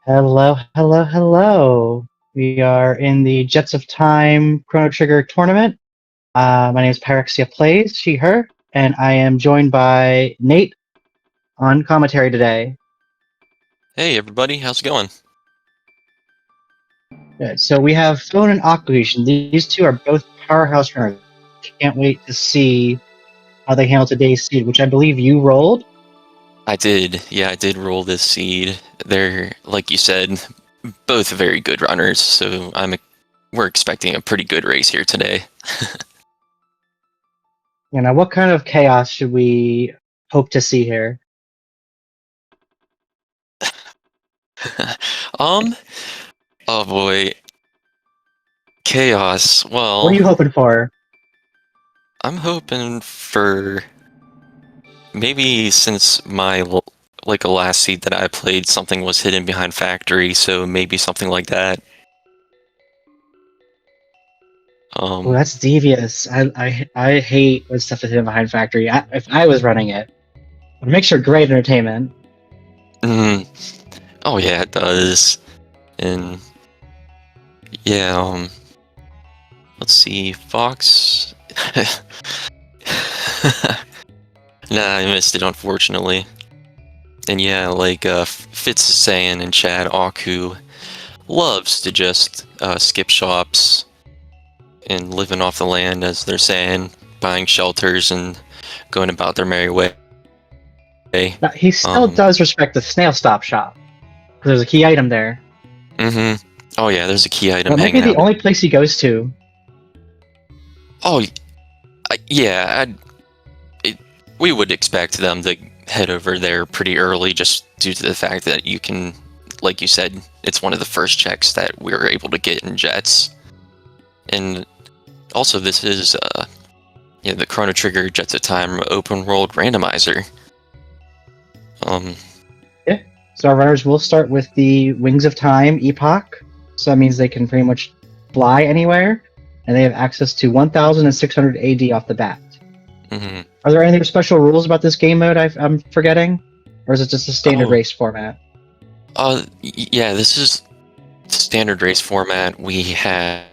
Hello, hello, hello. We are in the Jets of Time Chrono Trigger tournament. My name is Pyrexia Plays, she, her, and I am joined by Nate on commentary today. Hey everybody, how's it going? Good. So we have Phone and akuheish, and these two are both powerhouse runners. Can't wait to see how they handle today's seed, which I believe you rolled. I did roll this seed. They're, like you said, both very good runners, so we're expecting a pretty good race here today. What kind of chaos should we hope to see here? Oh boy, chaos. What Well, are you hoping for? I'm hoping for maybe since my like a last seed that I played, something was hidden behind factory, so maybe something like that. Oh, that's devious. I hate when stuff is hidden behind factory. If I was running it, it makes for great entertainment. mm, oh yeah, it does. And yeah, let's see, Fox. Nah, I missed it, unfortunately. And yeah, like Fitz is saying in chat, Aku loves to just skip shops and living off the land, as they're saying, buying shelters and going about their merry way. But he still does respect the snail stop shop because there's a key item there. Mm-hmm. Oh yeah, there's a key item That might be hanging the out. only place he goes to. Oh, yeah, we would expect them to head over there pretty early, just due to the fact that you can, like you said, it's one of the first checks that we were able to get in Jets. And also, this is the Chrono Trigger Jets of Time open world randomizer. Yeah. So our runners will start with the Wings of Time epoch. So that means they can pretty much fly anywhere, and they have access to 1,600 AD off the bat. Mm-hmm. Are there any special rules about this game mode I'm forgetting, or is it just a standard race format? Yeah, this is standard race format. We have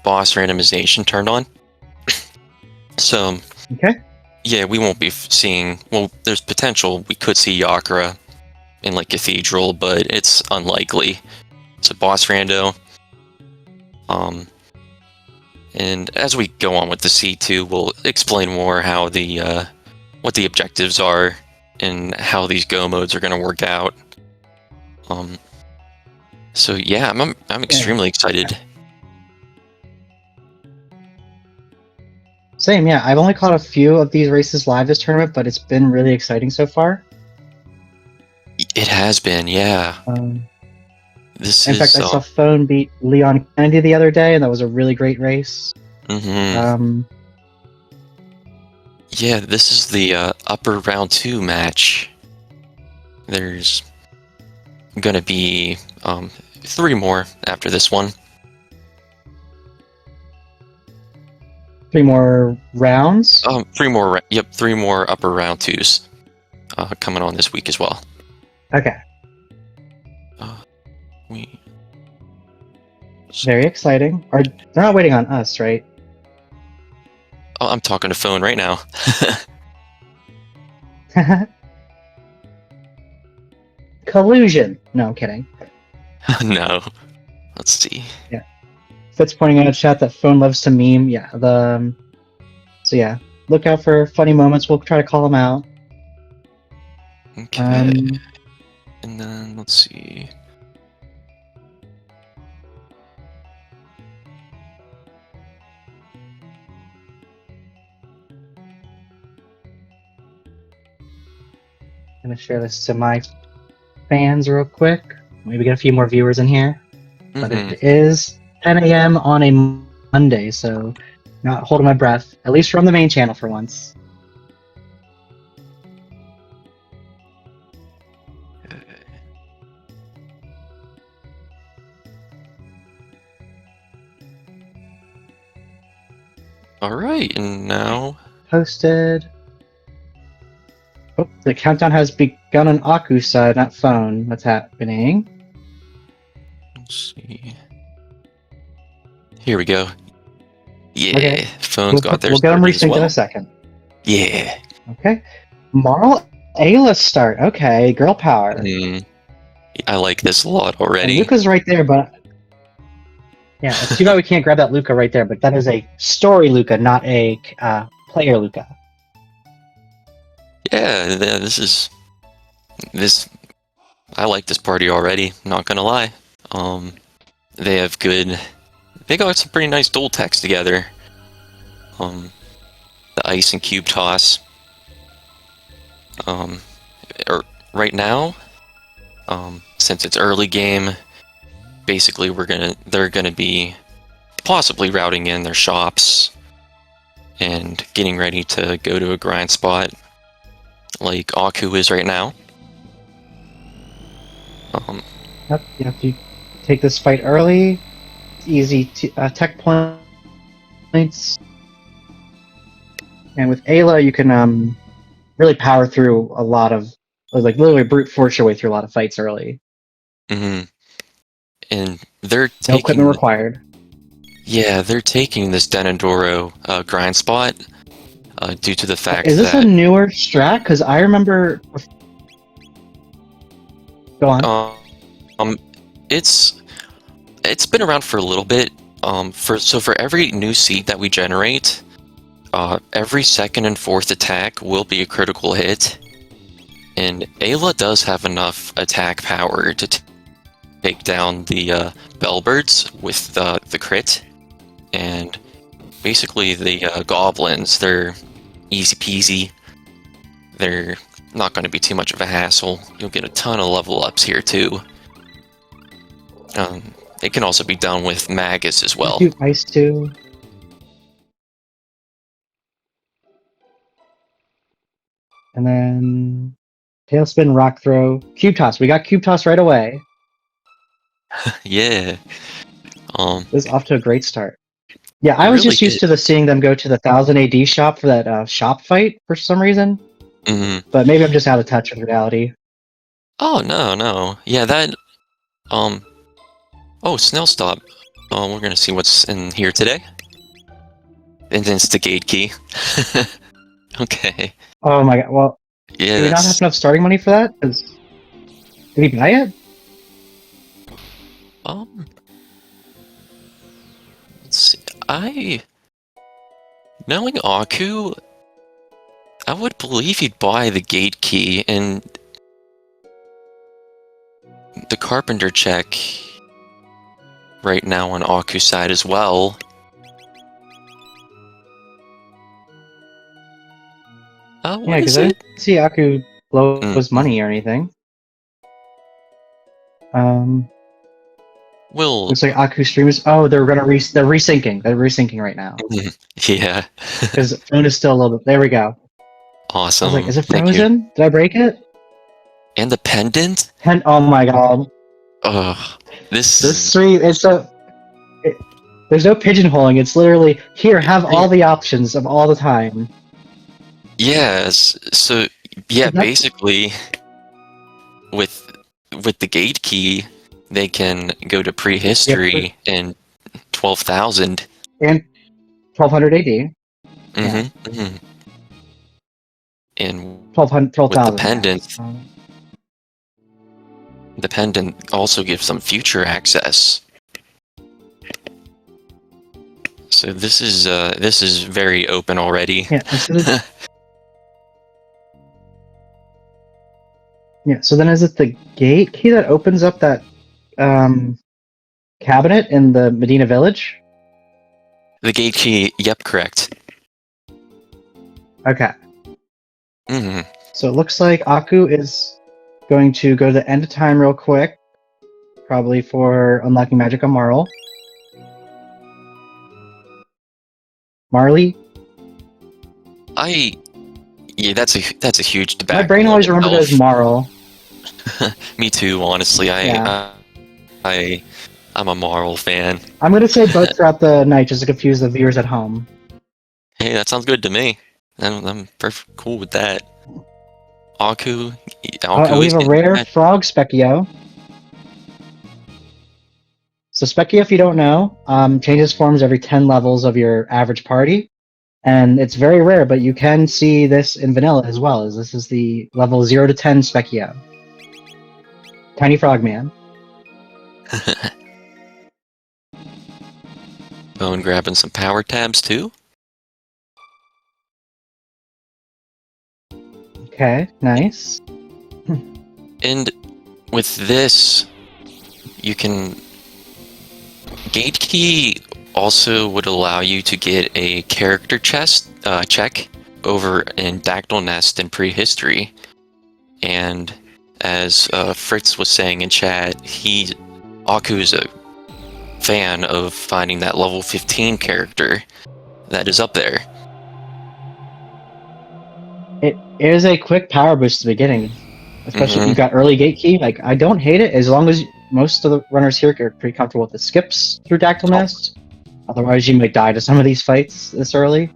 boss randomization turned on. So, Okay. yeah, we won't be seeing. Well, there's potential we could see Yakura in like Cathedral, but it's unlikely. It's a boss rando. And as we go on with the C2, we'll explain more how the what the objectives are and how these go modes are going to work out. So yeah, I'm extremely excited. Same, yeah. I've only caught a few of these races live this tournament, but it's been really exciting so far. It has been, yeah. In fact, I saw uh, Phone beat Leon Kennedy the other day, and that was a really great race. Yeah, this is the upper round 2 match. There's gonna be 3 more after this one. 3 more rounds? 3 more, yep, 3 more upper round 2s coming on this week as well. Okay. So, very exciting. They're not waiting on us, right? I'm talking to Phone right now. Collusion. No, I'm kidding. No. Let's see. Yeah. Fitz pointing out in chat that Phone loves to meme. Yeah. So yeah, look out for funny moments. We'll try to call them out. Okay. And then let's see. I'm gonna share this to my fans real quick. Maybe get a few more viewers in here. But it is 10 a.m. on a Monday, so not holding my breath. At least from the main channel for once. All right, and now Posted. Oh, The countdown has begun on Aku's side, not phone. What's happening? Let's see. Here we go. Yeah, Okay. phone's got theirs We'll get them ready as resynced in well. a second. Yeah. Okay. Marl Ayla start. Okay, girl power. I like this a lot already. And Luca's right there, but yeah, it's too bad we can't grab that Luca right there. But that is a story Luca, not a player Luca. Yeah, this. I like this party already. Not gonna lie. They have good. They got some pretty nice dual techs together. The ice and cube toss. Right now, since it's early game, basically they're gonna be possibly routing in their shops and getting ready to go to a grind spot like Aku is right now. Yep, you have to take this fight early. Easy tech points. And with Ayla, you can really power through a lot of, like, literally brute force your way through a lot of fights early. And they're No equipment required. Yeah, they're taking this Denadoro grind spot due to the fact that... Is this a newer strat? Because I remember... Go on. It's been around for a little bit. For every new seed that we generate, every second and fourth attack will be a critical hit. And Ayla does have enough attack power to take down the Bellbirds with the crit. And basically the goblins, they're easy peasy. They're not going to be too much of a hassle. You'll get a ton of level ups here too. It can also be done with Magus as well. Do ice too. And then tailspin, rock throw, cube toss. We got cube toss right away. Yeah. This is off to a great start. Yeah, I was really just used to seeing them go to the 1000 AD shop for that shop fight for some reason. But maybe I'm just out of touch with reality. Oh, no. Yeah, that... Oh, Snail Stop. We're gonna see what's in here today. And then it's the gate key. Okay. Oh my god, well... Yeah, do we not have enough starting money for that? Did we buy it? Let's see. Knowing Aku, I would believe he'd buy the gate key and the carpenter check right now on Aku's side as well. Yeah, because I didn't see Aku blow his money or anything. Looks like Aku streamers. Oh, they're resyncing. They're resyncing right now. Yeah. Because phone is still a little bit. There we go. Awesome. I was like, is it frozen? Did I break it? And the pendant? Oh my god. This three. There's no pigeonholing. It's literally here. Have all the options of all the time. Yes. So yeah, basically, with the gate key, they can go to prehistory and 12,000 and 1200 AD. And 12,000 with the pendant. The pendant also gives them future access. So this is very open already. Yeah. Yeah. So then, is it the gate key that opens up that cabinet in the Medina Village? The gate key. Yep, correct. Okay. So it looks like Aku is going to go to the end of time real quick, probably for unlocking magic on Marl. Marley? Yeah, that's a huge debate. My brain always remembered it as Marl. Me too, honestly. I'm a Marl fan. I'm gonna say both throughout the night just to confuse the viewers at home. Hey, that sounds good to me. I'm perfect cool with that. Aku. We Is have a getting rare that. frog Specchio. So Specchio, if you don't know, changes forms every 10 levels of your average party. And it's very rare, but you can see this in vanilla as well, as this is the level 0 to 10 Specchio. Tiny Frogman. Bone grabbing some power tabs too. Okay, nice. And with this, you can... Gate key also would allow you to get a character check over in Dactyl Nest in prehistory. And as Fritz was saying in chat, Aku's a fan of finding that level 15 character that is up there. It is a quick power boost at the beginning. Especially if Mhm. you've got early gate key. Like, I don't hate it as long as most of the runners here are pretty comfortable with the skips through Dactyl Nest. Otherwise, you might die to some of these fights this early.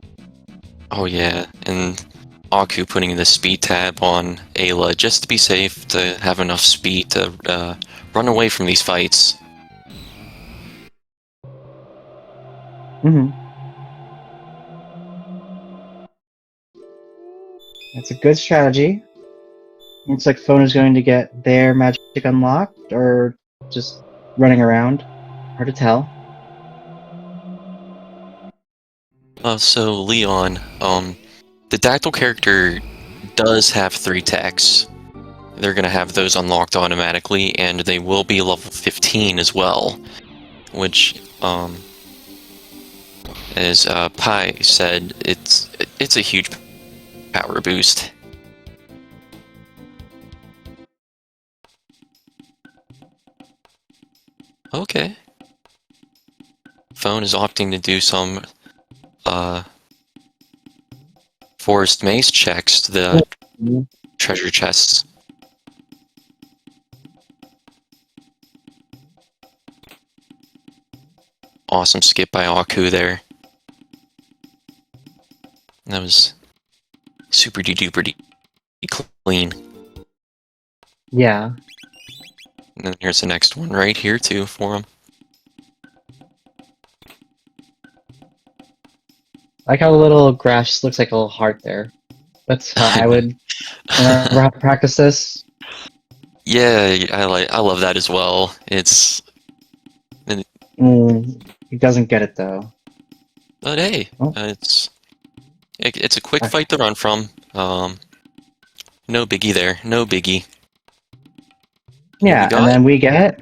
Oh yeah, and Aku putting the speed tab on Ayla just to be safe, to have enough speed to run away from these fights. Mm-hmm. That's a good strategy. Looks like Phone is going to get their magic unlocked, or just running around. Hard to tell. So Leon, the Dactyl character does have 3 techs. They're gonna have those unlocked automatically, and they will be level 15 as well, which, as Pi said, it's a huge power boost. Okay. Phone is opting to do some forest maze checks to the treasure chests. Awesome skip by Aku there. That was super duper clean. Yeah. And then here's the next one right here too for him. I like how the little grass looks like a little heart there. That's how I would remember how to practice this. Yeah, I love that as well. He doesn't get it though. But hey, Oh. it's a quick Okay. fight to run from. No biggie there, no biggie. Yeah, and then we get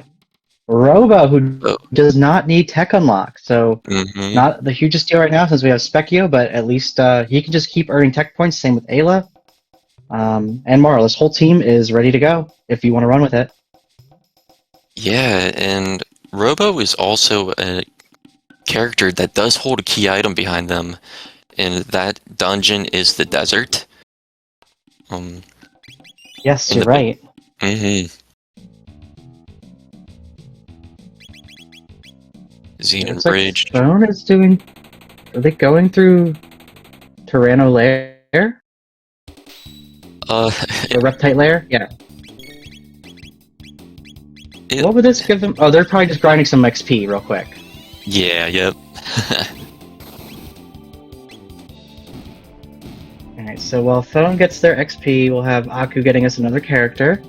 Robo, who does not need tech unlock. So not the hugest deal right now since we have Specchio, but at least he can just keep earning tech points. Same with Ayla. And Marl. This whole team is ready to go if you want to run with it. Yeah, and Robo is also a character that does hold a key item behind them, and that dungeon is the desert. Yes, you're right. Xenon Bridge. Like Stone is doing. Are they going through Tyranno Lair? The Reptite Lair? Yeah. What would this give them? Oh, they're probably just grinding some XP real quick. Yeah, yep. Alright, so while Phone gets their XP, we'll have Aku getting us another character.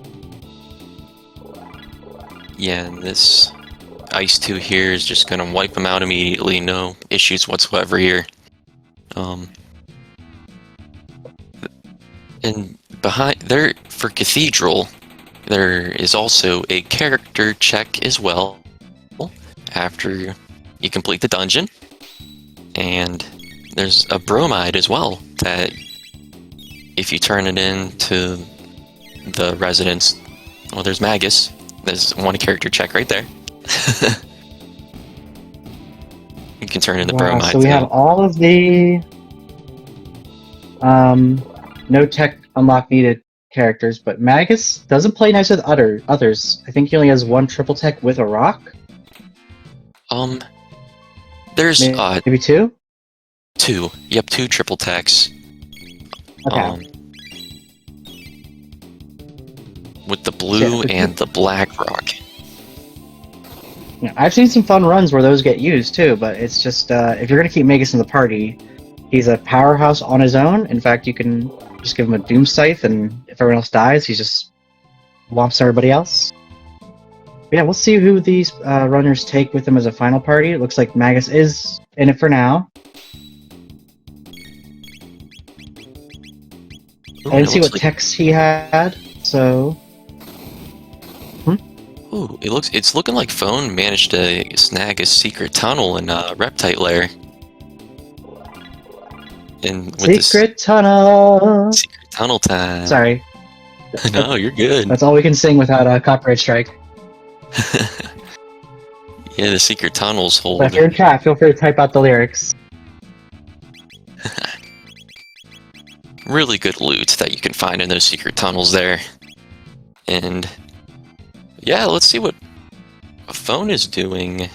Yeah, and this Ice 2 here is just gonna wipe them out immediately, no issues whatsoever here. And behind there, for Cathedral, there is also a character check as well after you complete the dungeon. And there's a bromide as well that if you turn it into the residence, well, there's Magus. There's one character check right there. You can turn into bromide. So we have all of the no tech unlock needed characters, but Magus doesn't play nice with others. I think he only has one triple tech with a rock. There's maybe 2? 2. Yep, 2 triple techs. Okay. with the blue and the black rock. Yeah, I've seen some fun runs where those get used too, but it's just if you're gonna keep Magus in the party, he's a powerhouse on his own. In fact, you can just give him a Doom Scythe, and if everyone else dies, he just whomps everybody else. But yeah, we'll see who these runners take with them as a final party. It looks like Magus is in it for now. Ooh, I didn't see what techs he had, so... Ooh, it's looking like Phone managed to snag a secret tunnel in Reptite Lair. And with Secret tunnel! Secret tunnel time. Sorry. No, you're good. That's all we can sing without a copyright strike. Yeah, the secret tunnels hold. But if you're in chat, feel free to type out the lyrics. Really good loot that you can find in those secret tunnels there. And yeah, let's see what Phone is doing.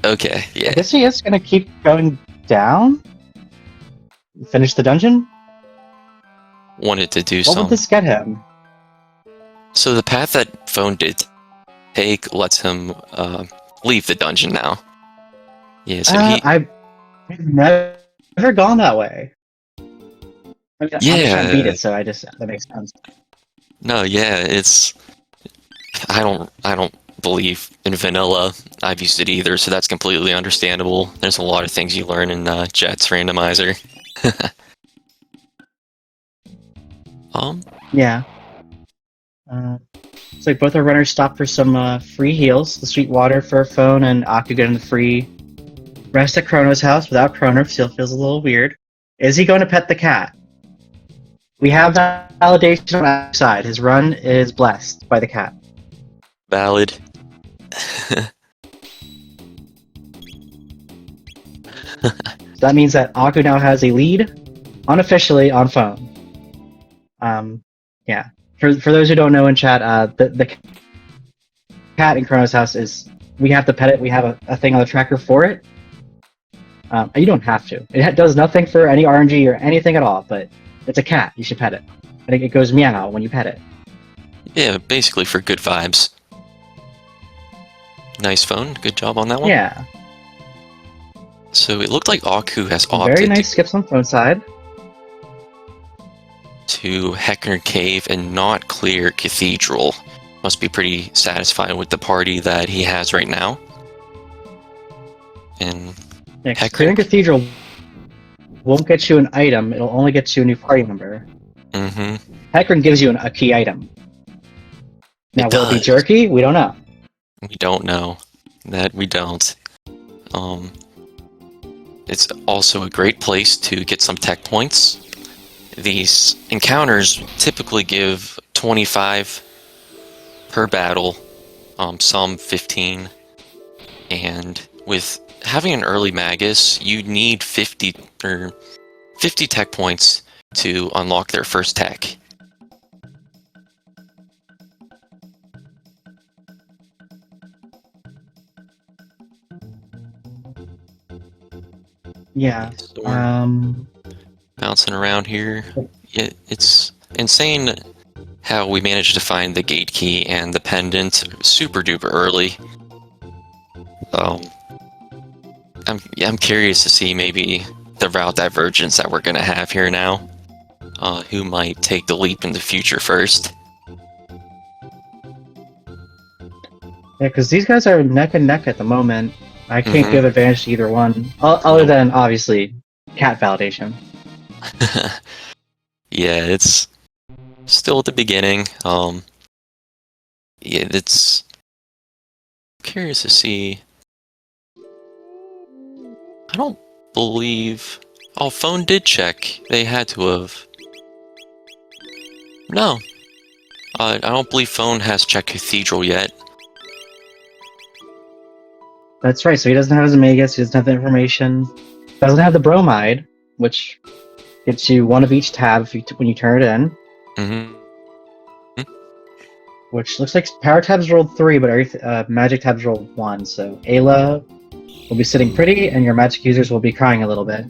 Okay, yeah. I guess he is gonna keep going down? Finish the dungeon? Wanted to do What some. would this get him? So the path that Phone did take lets him leave the dungeon now. Yeah, so I've never gone that way. I mean, Yeah. I beat it, so that makes sense. No, yeah, it's... I don't believe in vanilla. I've used it either, so that's completely understandable. There's a lot of things you learn in Jet's randomizer. Yeah. It's like both our runners stop for some free heals. The sweet water for Phone and Aku getting the free rest at Chrono's house without Chrono. Still feels a little weird. Is he going to pet the cat? We have that validation on our side. His run is blessed by the cat. Valid. So that means that Aku now has a lead, unofficially, on Phone. Yeah. For those who don't know in chat, the cat in Chrono's house is... We have to pet it. We have a thing on the tracker for it. You don't have to. It does nothing for any RNG or anything at all, but it's a cat. You should pet it. I think it goes meow when you pet it. Yeah, basically for good vibes. Nice Phone. Good job on that one. Yeah. So it looked like Aku has opted Very nice skips on Phone's side. to Heckner Cave and not clear Cathedral. Must be pretty satisfied with the party that he has right now. And Yeah, clearing Cathedral won't get you an item. It'll only get you a new party member. mm-hmm. Heckern gives you a key item. Now, It will it be does. jerky? We don't know. We don't know. That we don't. It's also a great place to get some tech points. These encounters typically give 25 per battle, some 15, and with having an early Magus, you need 50 tech points to unlock their first tech. Yeah. So we're bouncing around here. It's insane how we managed to find the gate key and the pendant super duper early. I'm curious to see maybe the route divergence that we're gonna have here now. Who might take the leap in the future first? Yeah, because these guys are neck and neck at the moment. I can't give advantage to either one, other than, obviously, cat validation. Yeah, it's still at the beginning. Yeah, it's curious to see. I don't believe... Oh, Phone did check. They had to have. No. I don't believe Phone has checked Cathedral yet. That's right, so he doesn't have his Magus, he doesn't have the information. Doesn't have the Bromide, which gets you one of each tab when you turn it in. Mm-hmm. Which looks like Power tabs rolled 3, but Magic tabs rolled 1, so Ayla will be sitting pretty, and your Magic users will be crying a little bit.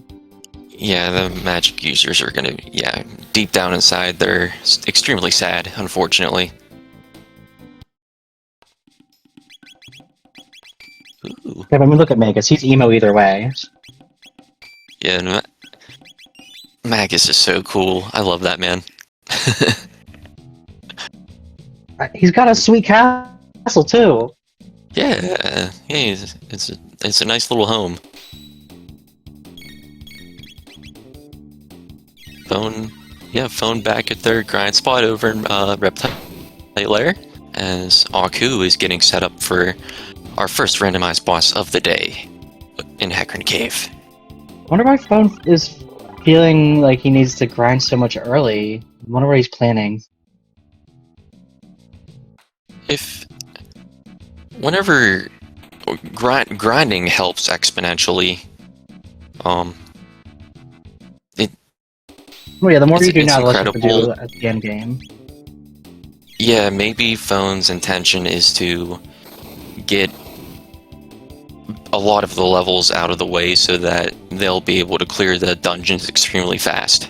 Yeah, the Magic users are gonna... Yeah, deep down inside, they're extremely sad, unfortunately. Yeah, but I mean, look at Magus. He's emo either way. Yeah, and Magus is so cool. I love that man. He's got a sweet castle too. Yeah, it's a nice little home. Phone back at their grind spot over in Reptile Lair, as Aku is getting set up for our first randomized boss of the day in Hecarim Cave. I wonder why Phone is feeling like he needs to grind so much early. I wonder what he's planning. Whenever grinding helps exponentially, Oh yeah, the more you do now, the less you have to incredible. do at the end game. Yeah, maybe Phone's intention is to get a lot of the levels out of the way so that they'll be able to clear the dungeons extremely fast.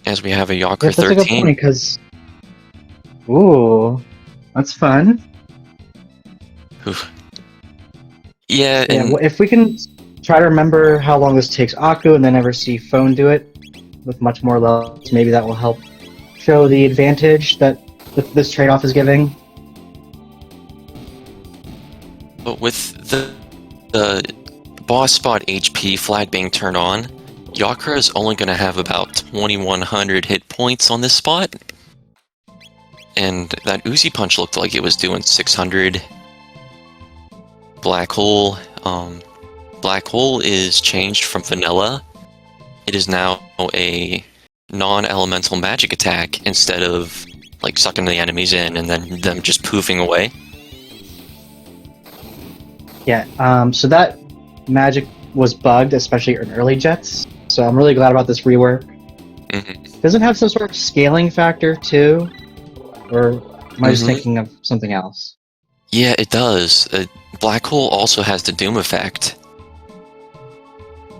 As we have a Yocker Yes, that's 13. a good point, because... Ooh, that's fun. Oof. Yeah, Yeah, and well, if we can try to remember how long this takes Aku and then never see Phone do it with much more levels, maybe that will help show the advantage that this trade-off is giving. but with the boss spot HP flag being turned on, Yakra is only going to have about 2,100 hit points on this spot. And that Uzi Punch looked like it was doing 600. Black Hole is changed from vanilla. It is now a non-elemental magic attack instead of like sucking the enemies in and then them just poofing away. Yeah, so that magic was bugged, especially in early jets. So I'm really glad about this rework. Mm-hmm. Does it have some sort of scaling factor too? Or am I just Mhm. thinking of something else? Yeah, it does. Black Hole also has the Doom effect.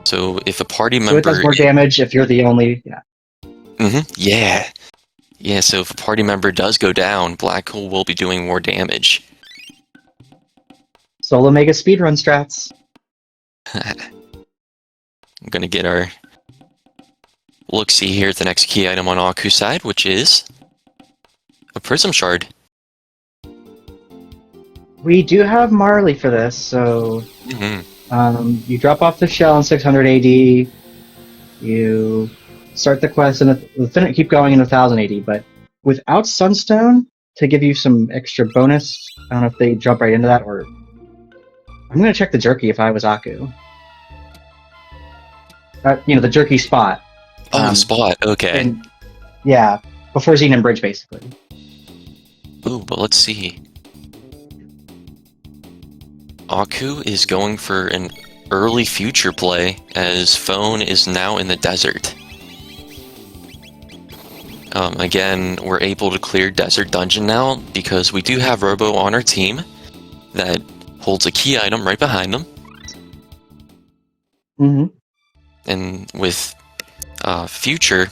So if a party So member... it does more damage if you're the only... Yeah. Yeah. Yeah, so if a party member does go down, Black Hole will be doing more damage. Solo Mega speedrun strats. I'm gonna get our look-see here at the next key item on Aku's side, which is a Prism Shard. We do have Marley for this, so you drop off the shell in 600 AD, you start the quest and keep going in 1000 AD, but without Sunstone, to give you some extra bonus, I don't know if they jump right into that, or... I'm gonna check the jerky if I was Aku. The jerky spot. Oh, the spot, okay. And, yeah, before Xenon Bridge, basically. Ooh, but let's see. Aku is going for an early future play, as Phone is now in the desert. Again, we're able to clear Desert Dungeon now, because we do have Robo on our team that holds a key item right behind them. Mm-hmm. And with Future,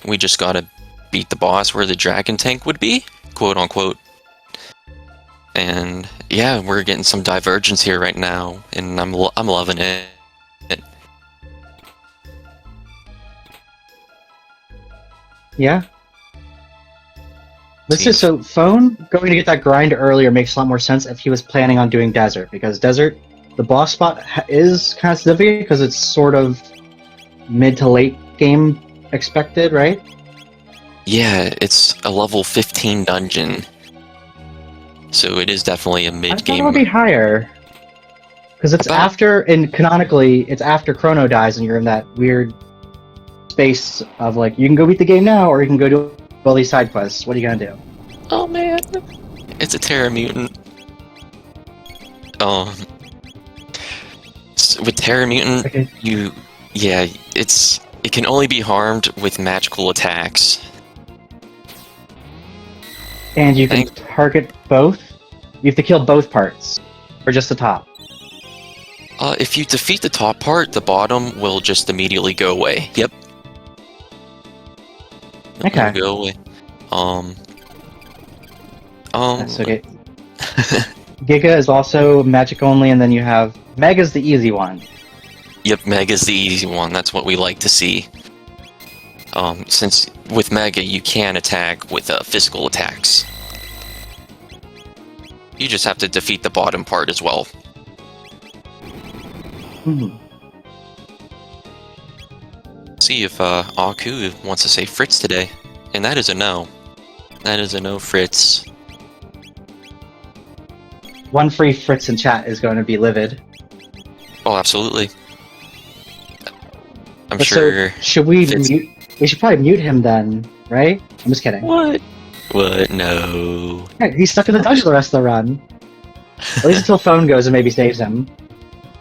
we just gotta beat the boss where the Dragon Tank would be, quote unquote. And yeah, we're getting some divergence here right now, and I'm loving it. Yeah. This is so Phone going to get that grind earlier makes a lot more sense if he was planning on doing Desert, because Desert, the boss spot is kind of significant because it's sort of mid to late game expected, right? Yeah, it's a level 15 dungeon, so it is definitely a mid I thought game. it would be higher, because it's after, and canonically, it's after Chrono dies, and you're in that weird space of like, you can go beat the game now, or you can go do all these side quests. What are you gonna do? Oh man, it's a Terra Mutant. With Terra Mutant, Okay. it can only be harmed with magical attacks. And you can target both? You have to kill both parts, or just the top? If you defeat the top part, the bottom will just immediately go away. Yep. Okay. It'll go away. So Giga is also magic only, and then you have Mega's the easy one. Yep, Mega's the easy one. That's what we like to see. Since with Mega you can attack with physical attacks. You just have to defeat the bottom part as well. See if Aku wants to say Fritz today. And that is a no. That is a no, Fritz. One free Fritz in chat is going to be livid. Oh, absolutely. I'm sure. So should we mute? We should probably mute him then, right? I'm just kidding. What? What? No. Hey, he's stuck in the dungeon the rest of the run. At least until phone goes and maybe saves him.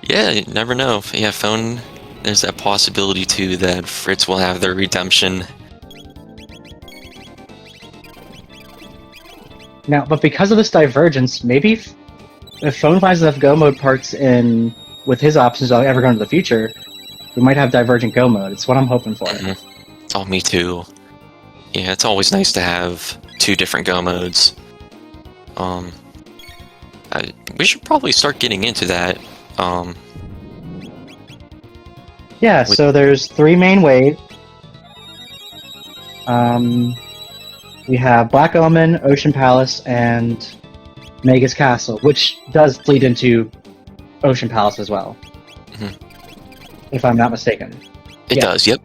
Yeah, you never know. Yeah, phone. There's that possibility too that Fritz will have their redemption. Now, but because of this divergence, maybe if phone finds enough Go mode parts in with his options ever go into the future, we might have divergent Go mode. It's what I'm hoping for. Oh, me too. Yeah, it's always nice to have two different Go modes. We should probably start getting into that. Yeah, so there's 3 main waves. We have Black Omen, Ocean Palace, and Mega's Castle, which does bleed into Ocean Palace as well. If I'm not mistaken. It does, yep.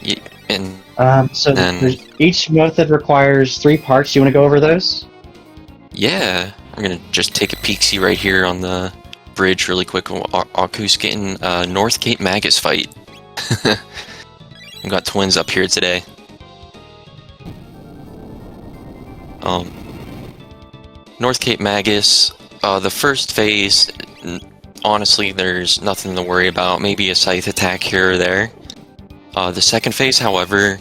Yeah, and so each method requires 3 parts. Do you want to go over those? Yeah, we're gonna just take a peek-see right here on the bridge really quick. Aku's getting North Gate Magus fight. We got twins up here today. North Cape Magus, the first phase, honestly, there's nothing to worry about. Maybe a scythe attack here or there. The second phase, however,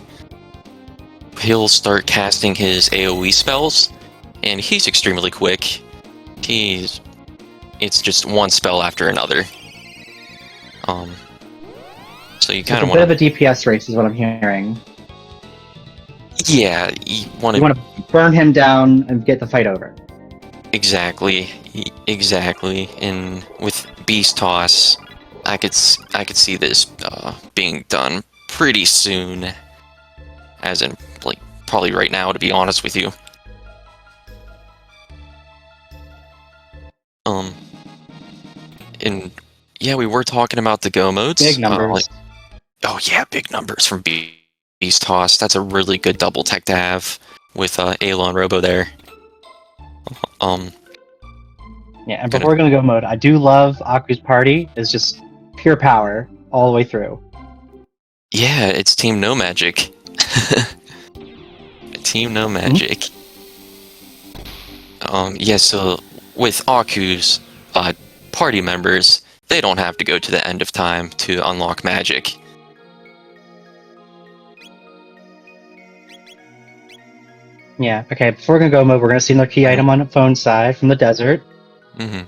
he'll start casting his AoE spells, and he's extremely quick. It's just one spell after another. So you kind of want a bit of a DPS race is what I'm hearing. Yeah, you want to burn him down and get the fight over. Exactly. And with Beast Toss, I could see this being done pretty soon. As in, like, probably right now, to be honest with you. And yeah, we were talking about the Go modes. Big numbers. Oh yeah, big numbers from Beast Toss. That's a really good double tech to have with Alon Robo there. Yeah, and before we're gonna go mode, I do love Aku's party. It's just pure power all the way through. Yeah, it's Team No Magic. Team No Magic. Yeah, so with Aku's party members, they don't have to go to the end of time to unlock magic. Yeah, okay, before we're gonna go mode, we're gonna see another key item on the phone side from the desert. Doing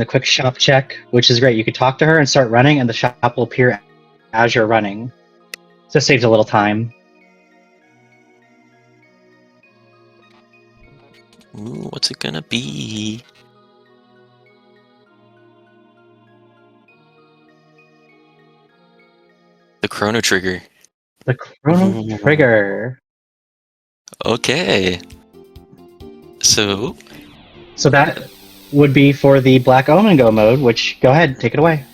the quick shop check, which is great. You can talk to her and start running, and the shop will appear as you're running. So it saves a little time. Ooh, what's it gonna be? The Chrono Trigger. The Chrono Trigger. Okay. So that would be for the Black Omen Go mode, which, go ahead, take it away.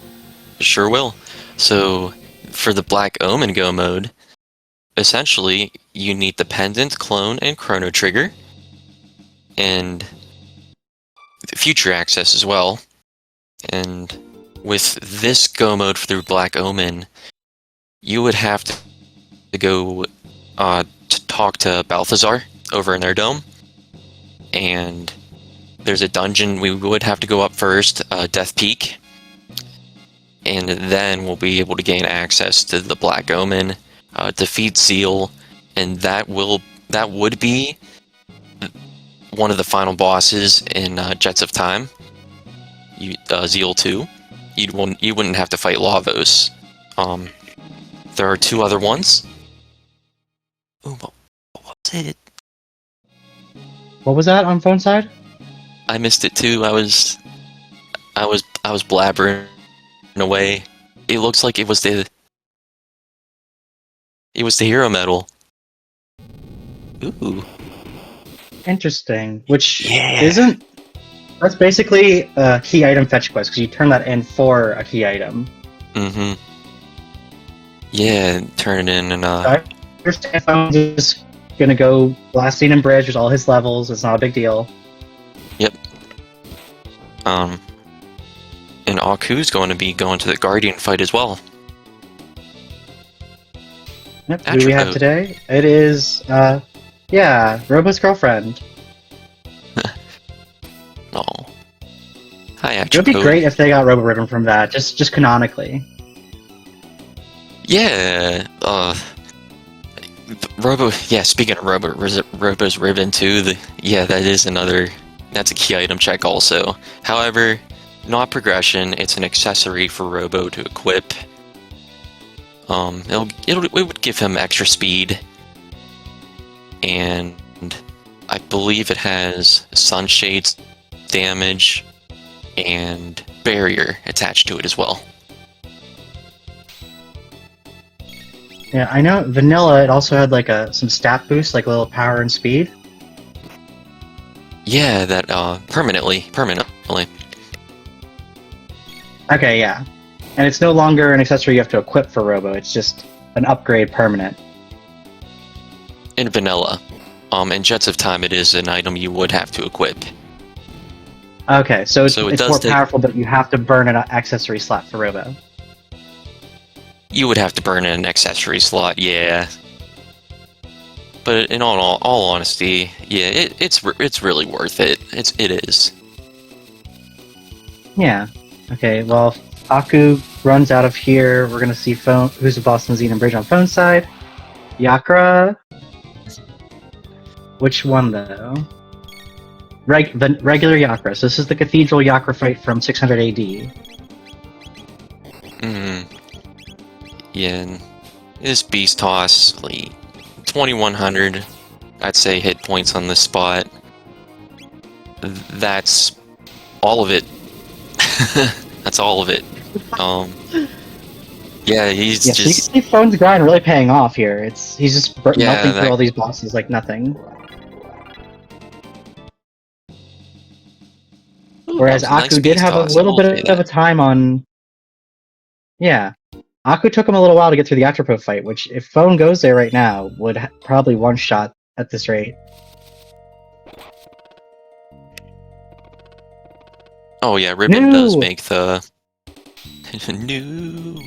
Sure will. So, for the Black Omen Go mode, essentially, you need the Pendant, Clone, and Chrono Trigger, and Future Access as well. And with this Go mode through Black Omen, you would have to go to talk to Balthazar over in their dome, and there's a dungeon we would have to go up first, Death Peak, and then we'll be able to gain access to the Black Omen, defeat Zeal, and that would be one of the final bosses in Jets of Time. Zeal 2. You wouldn't have to fight Lavos. There are 2 other ones. Ooh, what was it. What was that on phone side? I missed it too. I was blabbering away. It looks like it was the hero medal. Ooh. Interesting. Which Yeah. isn't. That's basically a key item fetch quest because you turn that in for a key item. Mm-hmm. Yeah, turn it in and I understand Phone's just gonna go blasting and bridge with all his levels. It's not a big deal. Yep. And Aku's going to be going to the Guardian fight as well. Yep. Who do we have today? It is, Robo's girlfriend. Oh. Hi, It would be great if they got Robo Ribbon from that, just canonically. Yeah. Robo. Yeah. Speaking of Robo's ribbon too. That is another. That's a key item check also. However, not progression. It's an accessory for Robo to equip. It would give him extra speed, and I believe it has sunshades damage and barrier attached to it as well. Yeah, I know vanilla. It also had like some stat boost, like a little power and speed. Yeah, that permanently. Okay, yeah, and it's no longer an accessory you have to equip for Robo. It's just an upgrade permanent. In vanilla, in Jets of Time, it is an item you would have to equip. Okay, so it's more take... powerful, but you have to burn an accessory slot for Robo. You would have to burn in an accessory slot, yeah. But in all honesty, yeah, it's really worth it. It is. Yeah. Okay. Well, Aku runs out of here. We're gonna see Phone, who's the boss in Xenon Bridge on phone side. Yakra. Which one though? The regular Yakra. So this is the Cathedral Yakra fight from 600 AD. Yeah, and this Beast Toss, like 2100, I'd say hit points on this spot. That's all of it. That's all of it. Yeah, he's just. So you can see Phone's grind really paying off here. He's just melting through all these bosses like nothing. Whereas Aku did have a little bit of a time on. Yeah. Aku took him a little while to get through the Octopo fight, which, if Phone goes there right now, would probably one-shot at this rate. Oh yeah, Ribbon does make the... No.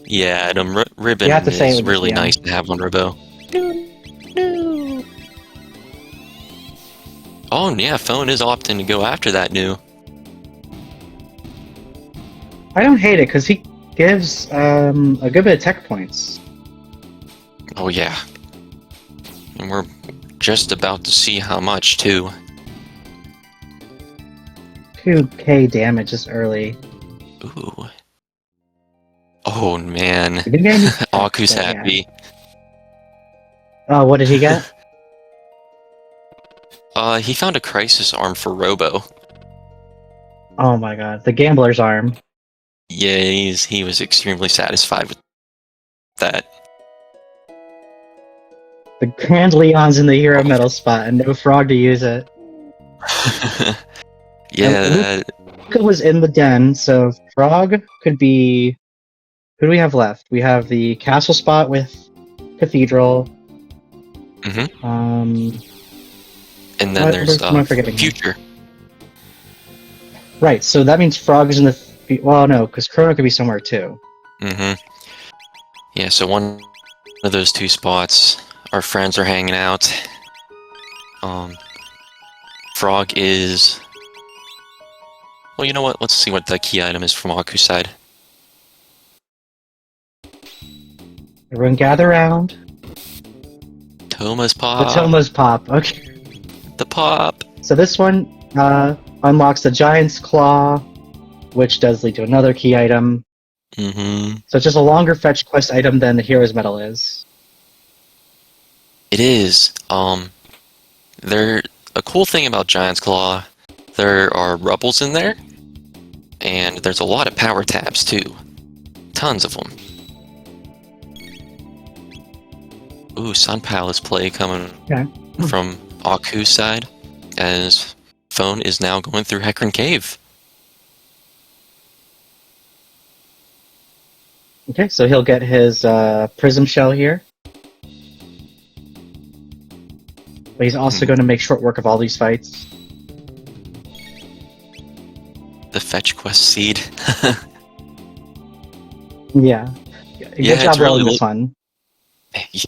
Yeah, Adam, Ribbon is really nice to have on Robo. No. Oh, and yeah, Phone is opting to go after that new. I don't hate it, because he gives a good bit of tech points. Oh yeah. And we're just about to see how much, too. 2k damage just early. Ooh. Oh man. Aku's happy. Oh, what did he get? He found a crisis arm for Robo. Oh my god, the gambler's arm. Yeah, he was extremely satisfied with that. The Grand Leon's in the hero medal spot and no frog to use it. Yeah, Luca was in the den, so frog could be... Who do we have left? We have the castle spot with Cathedral. And then there's Future. Right, so that means frog is in the... Well, no, because Chrono could be somewhere too. Yeah, so one of those two spots, our friends are hanging out. Frog is... Well, you know what? Let's see what the key item is from Aku's side. Everyone gather around. Toma's Pop. The Toma's Pop, okay. The Pop. So this one unlocks the Giant's Claw, which does lead to another key item. So it's just a longer fetch quest item than the Hero's Medal is. It is. A cool thing about Giant's Claw, there are rubbles in there, and there's a lot of power tabs too. Tons of them. Ooh, Sun Palace play coming from Aku's side, as Phone is now going through Hecarim Cave. Okay, so he'll get his Prism Shell here. But he's also going to make short work of all these fights. The Fetch Quest Seed. Yeah. Good job rolling this one.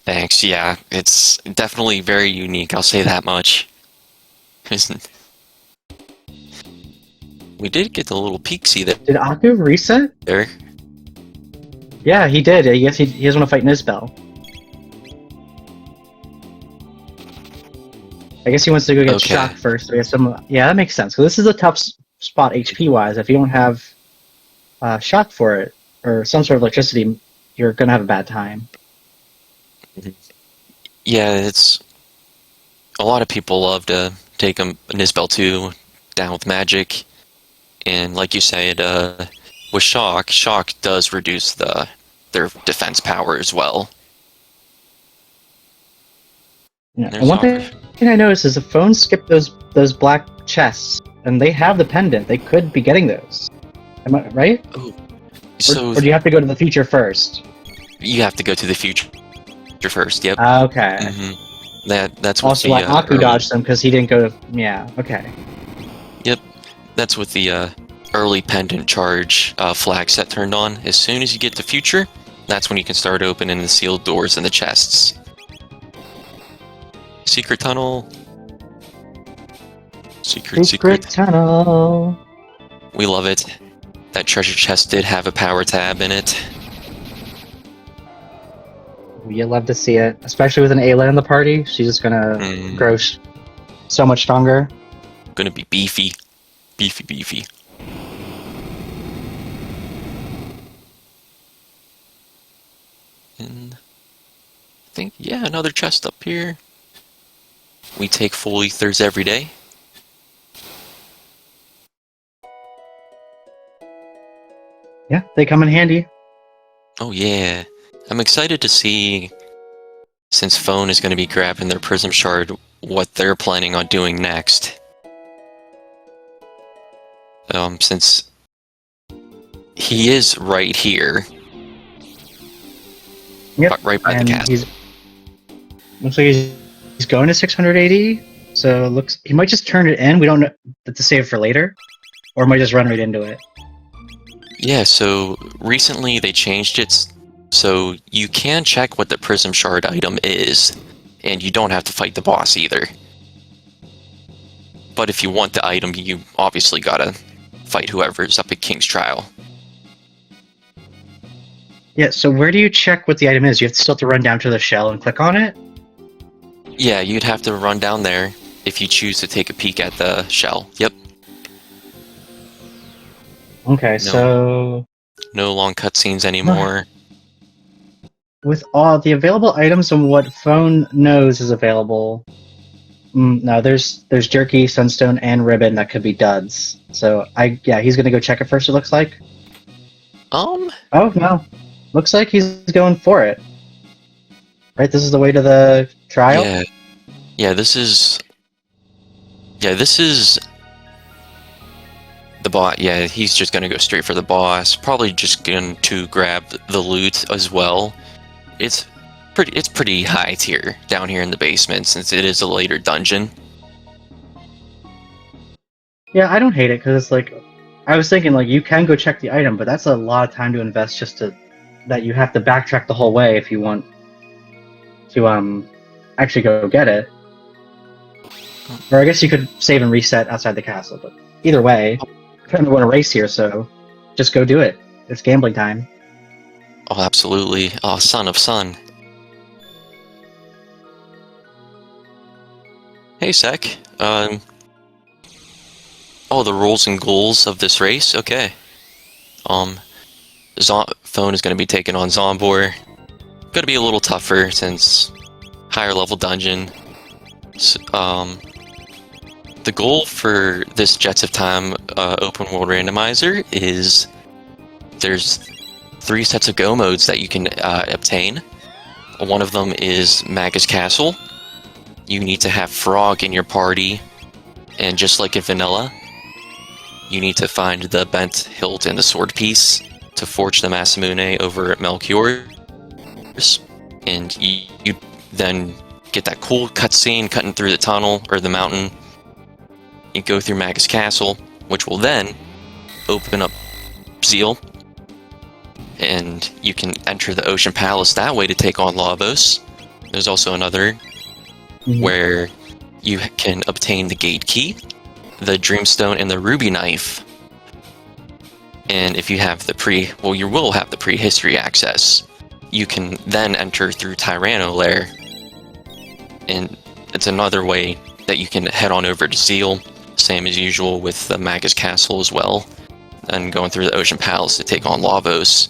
Thanks, yeah. It's definitely very unique, I'll say that much. We did get the little peeksy there. Did Aku reset? There. Yeah, he did. I guess he doesn't want to fight Nizbel. I guess he wants to go get Shock first. So yeah, that makes sense. So this is a tough spot HP-wise. If you don't have Shock for it, or some sort of electricity, you're going to have a bad time. Yeah, it's... A lot of people love to take Nizbel 2 down with magic. And like you said, with Shock does reduce their defense power as well. Yeah. And one thing I noticed is the phones skip those black chests, and they have the pendant. They could be getting those. Am I right? Ooh. Or do you have to go to the future first? You have to go to the future first. Yep. Okay. Mm-hmm. That's also why Aku dodged them, because he didn't go to. Yeah. Okay. Yep. That's with the early pendant charge flag set turned on. As soon as you get to future, that's when you can start opening the sealed doors and the chests. Secret tunnel. Secret tunnel. We love it. That treasure chest did have a power tab in it. You love to see it, especially with an Ayla in the party. She's just gonna grow so much stronger. Gonna be beefy. Beefy. And I think, yeah, another chest up here. We take full ethers every day. Yeah, they come in handy. Oh yeah. I'm excited to see, since Phone is going to be grabbing their Prism Shard, what they're planning on doing next. Since he is right here. Yep. Right by the castle. Looks like he's going to 680, so he might just turn it in. We don't know to save for later, or might just run right into it. Yeah, so recently they changed it so you can check what the Prism Shard item is, and you don't have to fight the boss either. But if you want the item, you obviously gotta fight whoever's up at King's Trial. Yeah, so where do you check what the item is? You still have to run down to the shell and click on it? Yeah, you'd have to run down there if you choose to take a peek at the shell. Yep. Okay, so... No long cutscenes anymore. With all the available items and what Phone knows is available... no, there's Jerky, Sunstone, and Ribbon that could be duds. So, he's gonna go check it first, it looks like. Oh, no. Looks like he's going for it. Right, this is the way to the trial? Yeah, this is the boss. Yeah, he's just gonna go straight for the boss. Probably just going to grab the loot as well. It's pretty high tier down here in the basement since it is a later dungeon. Yeah, I don't hate it because it's like, I was thinking like you can go check the item, but that's a lot of time to invest just that you have to backtrack the whole way if you want to actually go get it. Or I guess you could save and reset outside the castle, but either way, I don't want to race here, so just go do it. It's gambling time. Oh, absolutely. Oh, son of sun. Hey, Sec. Oh, the rules and goals of this race? Okay. Phone is going to be taking on Zombor. Going to be a little tougher since higher level dungeon. The goal for this Jets of Time open world randomizer is there's 3 sets of go modes that you can obtain. One of them is Magus Castle. You need to have Frog in your party, and just like in Vanilla, you need to find the bent hilt and the sword piece to forge the Masamune over at Melchior's, and you then get that cool cutscene cutting through the tunnel or the mountain. You go through Magus Castle, which will then open up Zeal, and you can enter the Ocean Palace that way to take on Lavos. There's also another where you can obtain the Gate Key, the Dreamstone, and the Ruby Knife. And if you have you will have the prehistory access. You can then enter through Tyranno Lair, and it's another way that you can head on over to Zeal, same as usual with the Magus Castle as well, and going through the Ocean Palace to take on Lavos.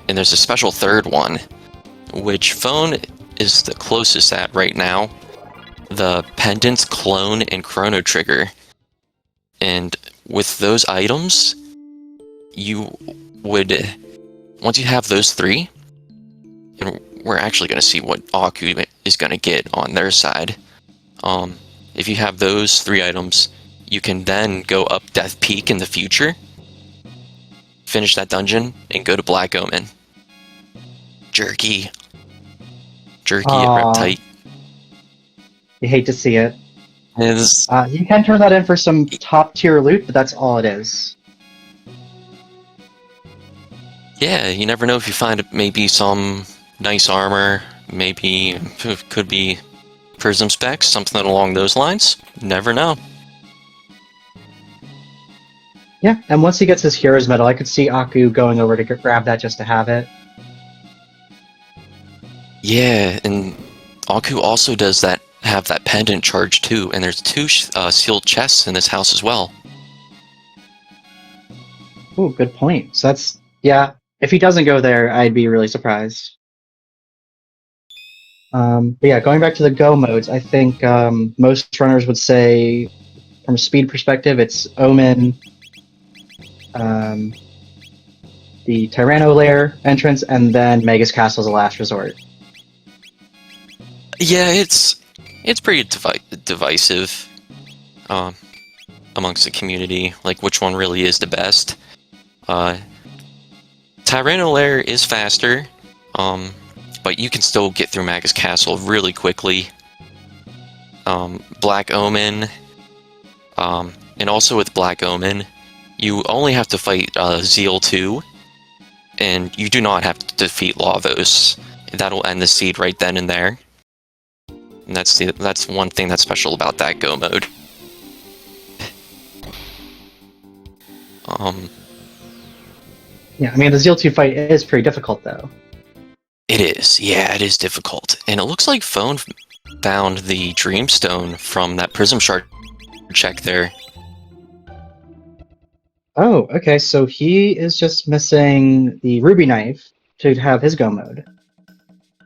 And there's a special third one, which phone is the closest at right now, the Pendant, Clone, and Chrono Trigger. And with those items, you would, once you have those 3, and we're actually going to see what Aku is going to get on their side. If you have those 3 items, you can then go up Death Peak in the future, finish that dungeon, and go to Black Omen. Jerky at Reptite. You hate to see it. Is You can turn that in for some top tier loot, but that's all it is. yeah, you never know if you find maybe some nice armor, maybe could be prism specs, something along those lines. Never know. Yeah, and once he gets his hero's medal, I could see Aku going over to grab that just to have it. Yeah, and Aku also does have that pendant charge too, and there's 2 sealed chests in this house as well. Ooh, good point. So that's, yeah, if he doesn't go there, I'd be really surprised. But yeah, going back to the go modes, I think most runners would say, from a speed perspective, it's Omen, the Tyranno Lair entrance, and then Magus Castle as a last resort. Yeah, it's pretty divisive amongst the community, like which one really is the best. Tyranno Lair is faster, but you can still get through Magus Castle really quickly. Black Omen, and also with Black Omen, you only have to fight Zeal 2, and you do not have to defeat Lavos. That'll end the seed right then and there. And that's one thing that's special about that go mode. Yeah, I mean, the Zeal 2 fight is pretty difficult, though. It is, yeah, it is difficult. And it looks like Phone found the Dreamstone from that Prism Shard check there. Oh, okay, so he is just missing the Ruby Knife to have his go mode.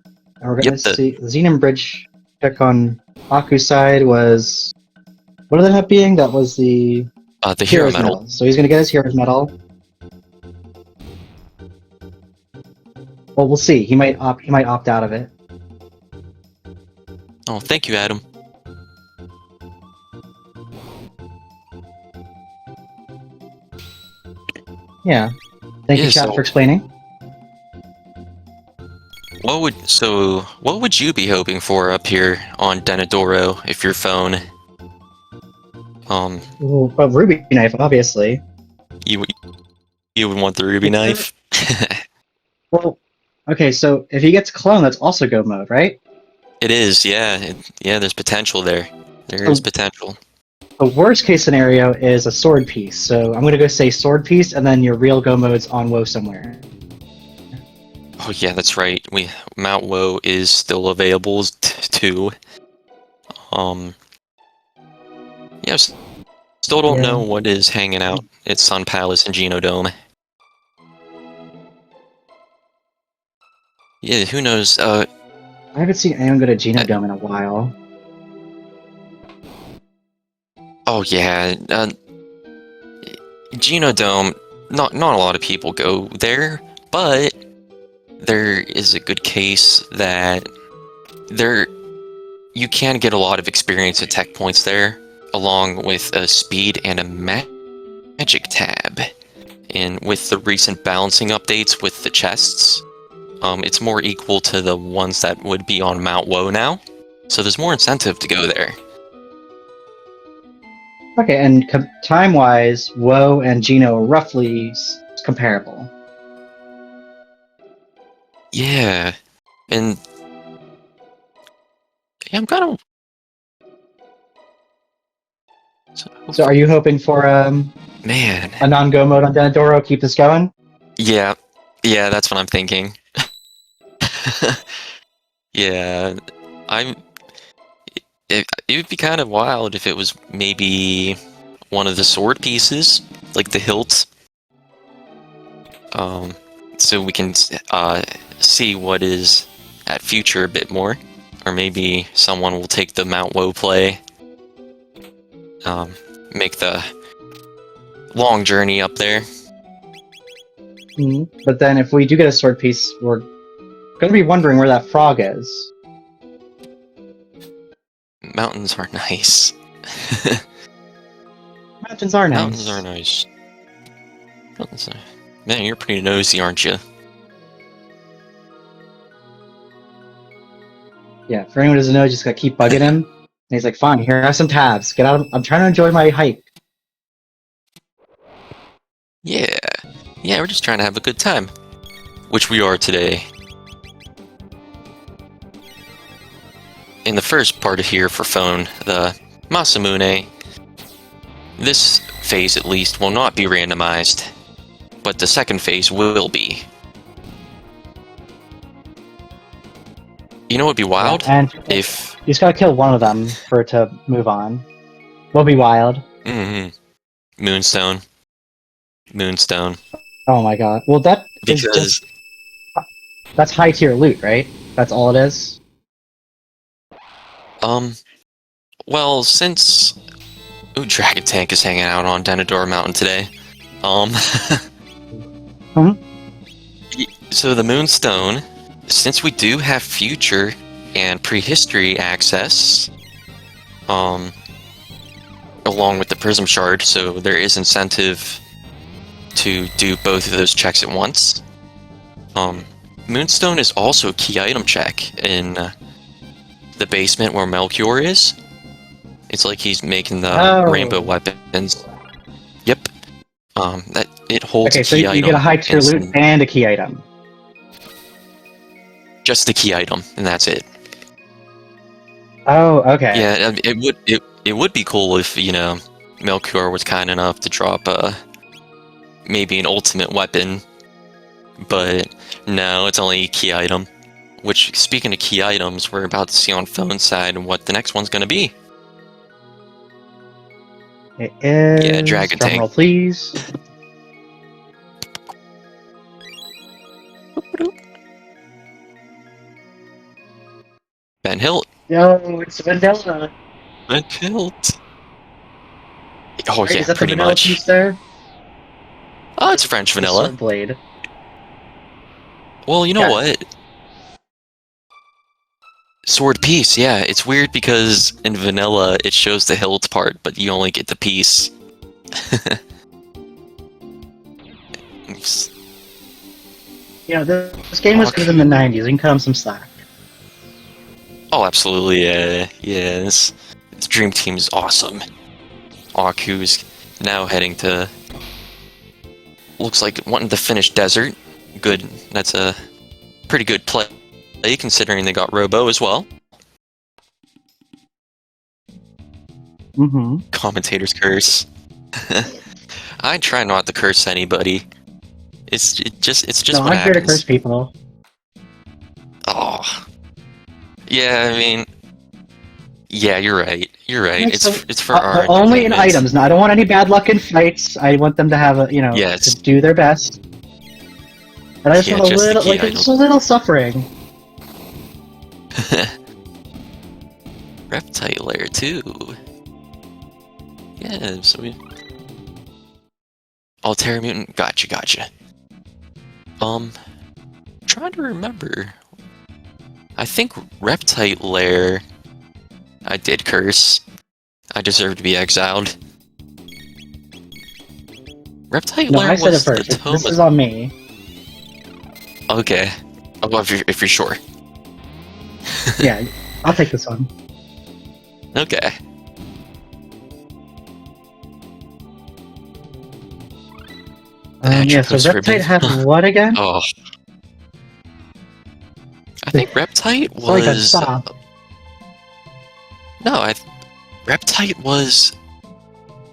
And we're going to see the Xenon Bridge check on Aku's side was... What did that end up being? That was the Hero Medal. So he's going to get his Hero's Medal. Well, we'll see. He might opt out of it. Oh, thank you, Adam. Yeah. Thank you, chat, for explaining. What would you be hoping for up here on Denadoro if your phone? Well, Ruby Knife, obviously. You would want the Ruby Knife. Well, okay, so if he gets Clone, that's also go mode, right? It is, yeah. There's potential there. There is potential. The worst case scenario is a sword piece, so I'm gonna go say sword piece, and then your real go mode's on WoW somewhere. Oh yeah, that's right. Mount Woe is still available too. Yeah, still don't know what is hanging out at Sun Palace and Genodome. Yeah, who knows? I haven't seen anyone go to Genodome in a while. Oh yeah, Genodome. Not a lot of people go there, but there is a good case that you can get a lot of experience at tech points there, along with a speed and a magic tab. And with the recent balancing updates with the chests, it's more equal to the ones that would be on Mount Woe now. So there's more incentive to go there. Okay, and time-wise, Woe and Geno are roughly comparable. Yeah, and yeah, I'm kind of. So are you hoping for Man, a non-go mode on Denadoro? Keep this going? yeah, that's what I'm thinking. Yeah, it would be kind of wild if it was maybe one of the sword pieces, like the hilt. So we can see what is at future a bit more, or maybe someone will take the Mount Woe play, make the long journey up there. Mm-hmm. But then if we do get a sword piece, we're going to be wondering where that frog is. Mountains are nice. Mountains are nice. Mountains are nice. Man, you're pretty nosy, aren't you? Yeah, for anyone who doesn't know, just gotta keep bugging him. And he's like, fine, here are some tabs. Get out of, I'm trying to enjoy my hike. Yeah, we're just trying to have a good time. Which we are today. In the first part of here for phone, the Masamune, this phase at least will not be randomized, but the second phase will be. You know what would be wild? Yeah, and if you just gotta kill one of them for it to move on. What'll be wild? Moonstone. Oh my god. Well, that is Because just... That's high tier loot, right? That's all it is? well, since Dragon Tank is hanging out on Denador Mountain today, so the Moonstone, since we do have future and prehistory access, along with the Prism Shard, so there is incentive to do both of those checks at once. Moonstone is also a key item check in the basement where Melchior is. It's like he's making the rainbow weapons. Yep. That it holds okay, a so key you item. get a high tier loot and a key item. Just the key item, and that's it. Oh, okay. Yeah, it would be cool if, you know, Melchior was kind enough to drop maybe an ultimate weapon, but no, it's only a key item. Which, speaking of key items, we're about to see on phone side what the next one's gonna be. It is... Yeah, Dragon Tank. Roll, please. Ben Hilt. Yo, it's vanilla. Ben Hilt. Oh Right, yeah, is that pretty the vanilla much. piece there? Oh, it's French vanilla. Sword blade. Well, you know what? Sword piece, yeah. It's weird because in vanilla it shows the hilt part, but you only get the piece. Oops. You know, this game was good in the 90s. We can cut him some slack. Oh, absolutely, yeah. Yeah, this Dream Team is awesome. Aku's now heading to... Looks like wanting to finish Desert. Good. That's a pretty good play, considering they got Robo as well. Mm-hmm. Commentator's curse. I try not to curse anybody. It's just no, what I'm here to happens. curse people. Oh. Yeah, I mean... Yeah, you're right. You're right. It's for our only in entertainment. items. Now, I don't want any bad luck in fights. I want them to have a, you know, to do their best. But I just want a little, like, just a little suffering. Reptile lair too. Yeah, so we... Altera Mutant, gotcha. Trying to remember. I think Reptile lair... I did curse. I deserve to be exiled. Reptile No, lair I said it was the first. tome This of... is on me. Okay. Oh, well, if you're sure. Yeah, I'll take this one. Okay. Yeah, so Atropos Reptite Ribbon. had what again? Oh. I think Reptite was... Sorry, cut stop. No, Reptite was...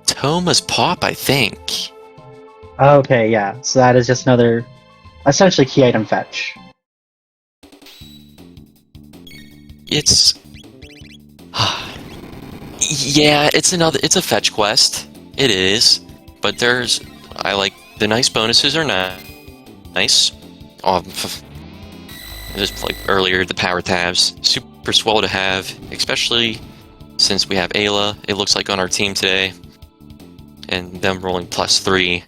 Toma's Pop, I think. Okay, yeah. So that is just another, essentially, key item fetch. It's... yeah, it's a fetch quest. It is. But there's... I like... The nice bonuses are nice. Just like earlier, the power tabs. Super swell to have, especially since we have Ayla, it looks like, on our team today. And them rolling +3.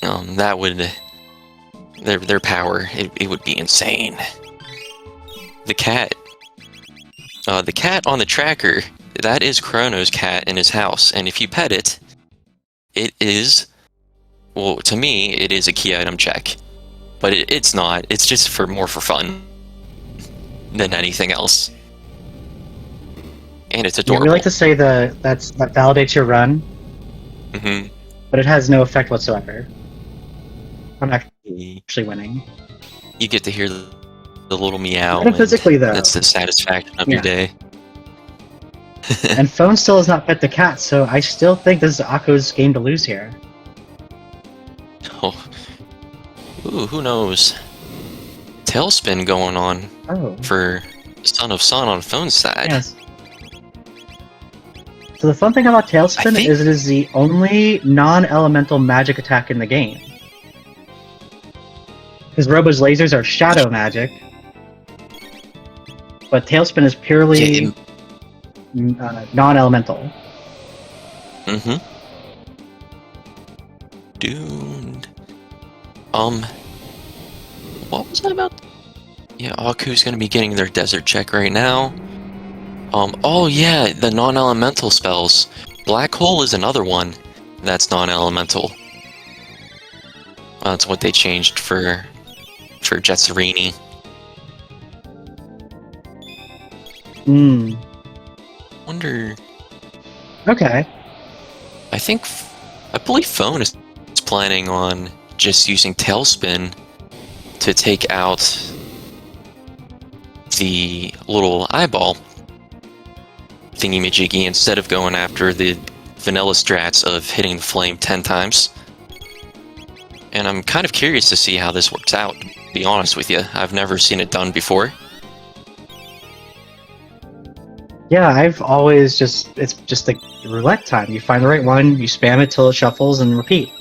That would... Their power, it would be insane. The cat. The cat on the tracker, that is Chrono's cat in his house. And if you pet it, it is... Well, to me, it is a key item check. But it's not. It's just more for fun than anything else. And it's adorable. Yeah, we like to say that validates your run, but it has no effect whatsoever. I'm actually winning. You get to hear the little meow. Metaphysically, though, that's the satisfaction of your day. And Phone still has not pet the cat, so I still think this is Akko's game to lose here. Oh. Ooh, who knows? Tailspin going on for Son of Sun on Phone's side. Yes. So the fun thing about Tailspin is it is the only non-elemental magic attack in the game. Because Robo's lasers are shadow magic, but Tailspin is purely non-elemental. Doomed. What was that about? Yeah, Aku's gonna be getting their desert check right now. Oh yeah, the non-elemental spells. Black Hole is another one that's non-elemental. That's what they changed for Jetserini. Wonder... Okay. I believe Phone is planning on just using Tailspin to take out the little eyeball thingy-majiggy instead of going after the vanilla strats of hitting the flame 10 times. And I'm kind of curious to see how this works out, to be honest with you. I've never seen it done before. Yeah, I've always it's just like roulette time. You find the right one, you spam it till it shuffles, and repeat.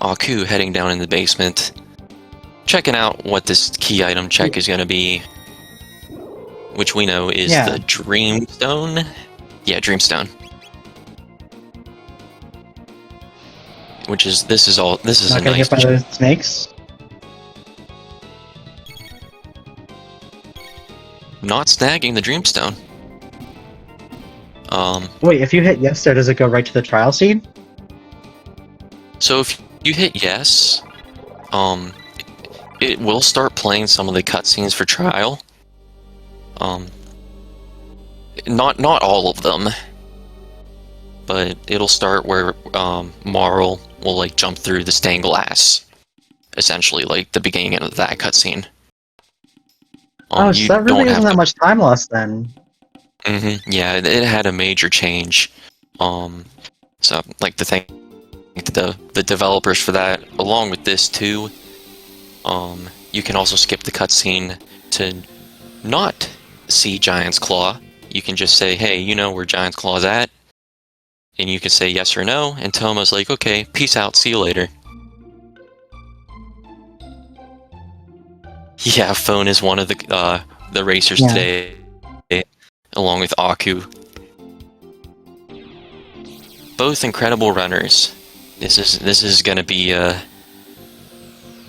Aku heading down in the basement, checking out what this key item check is going to be, which we know is the Dreamstone. Yeah, Dreamstone. Which is, this is Not a nice... gonna get by the snakes? Not snagging the Dreamstone. Wait, if you hit yes there, does it go right to the trial scene? So if you hit yes, it will start playing some of the cutscenes for trial. Not all of them, but it'll start where Marl will like jump through the stained glass, essentially like the beginning of that cutscene. So that really isn't that much time lost then. Yeah, it had a major change. So like to thank the developers for that, along with this too. You can also skip the cutscene to not see Giant's Claw. You can just say, hey, you know where Giant's Claw's at? And you can say yes or no, and Toma's like, okay, peace out, see you later. Yeah, Phone is one of the racers Yeah. today, along with Aku. Both incredible runners. This is gonna be a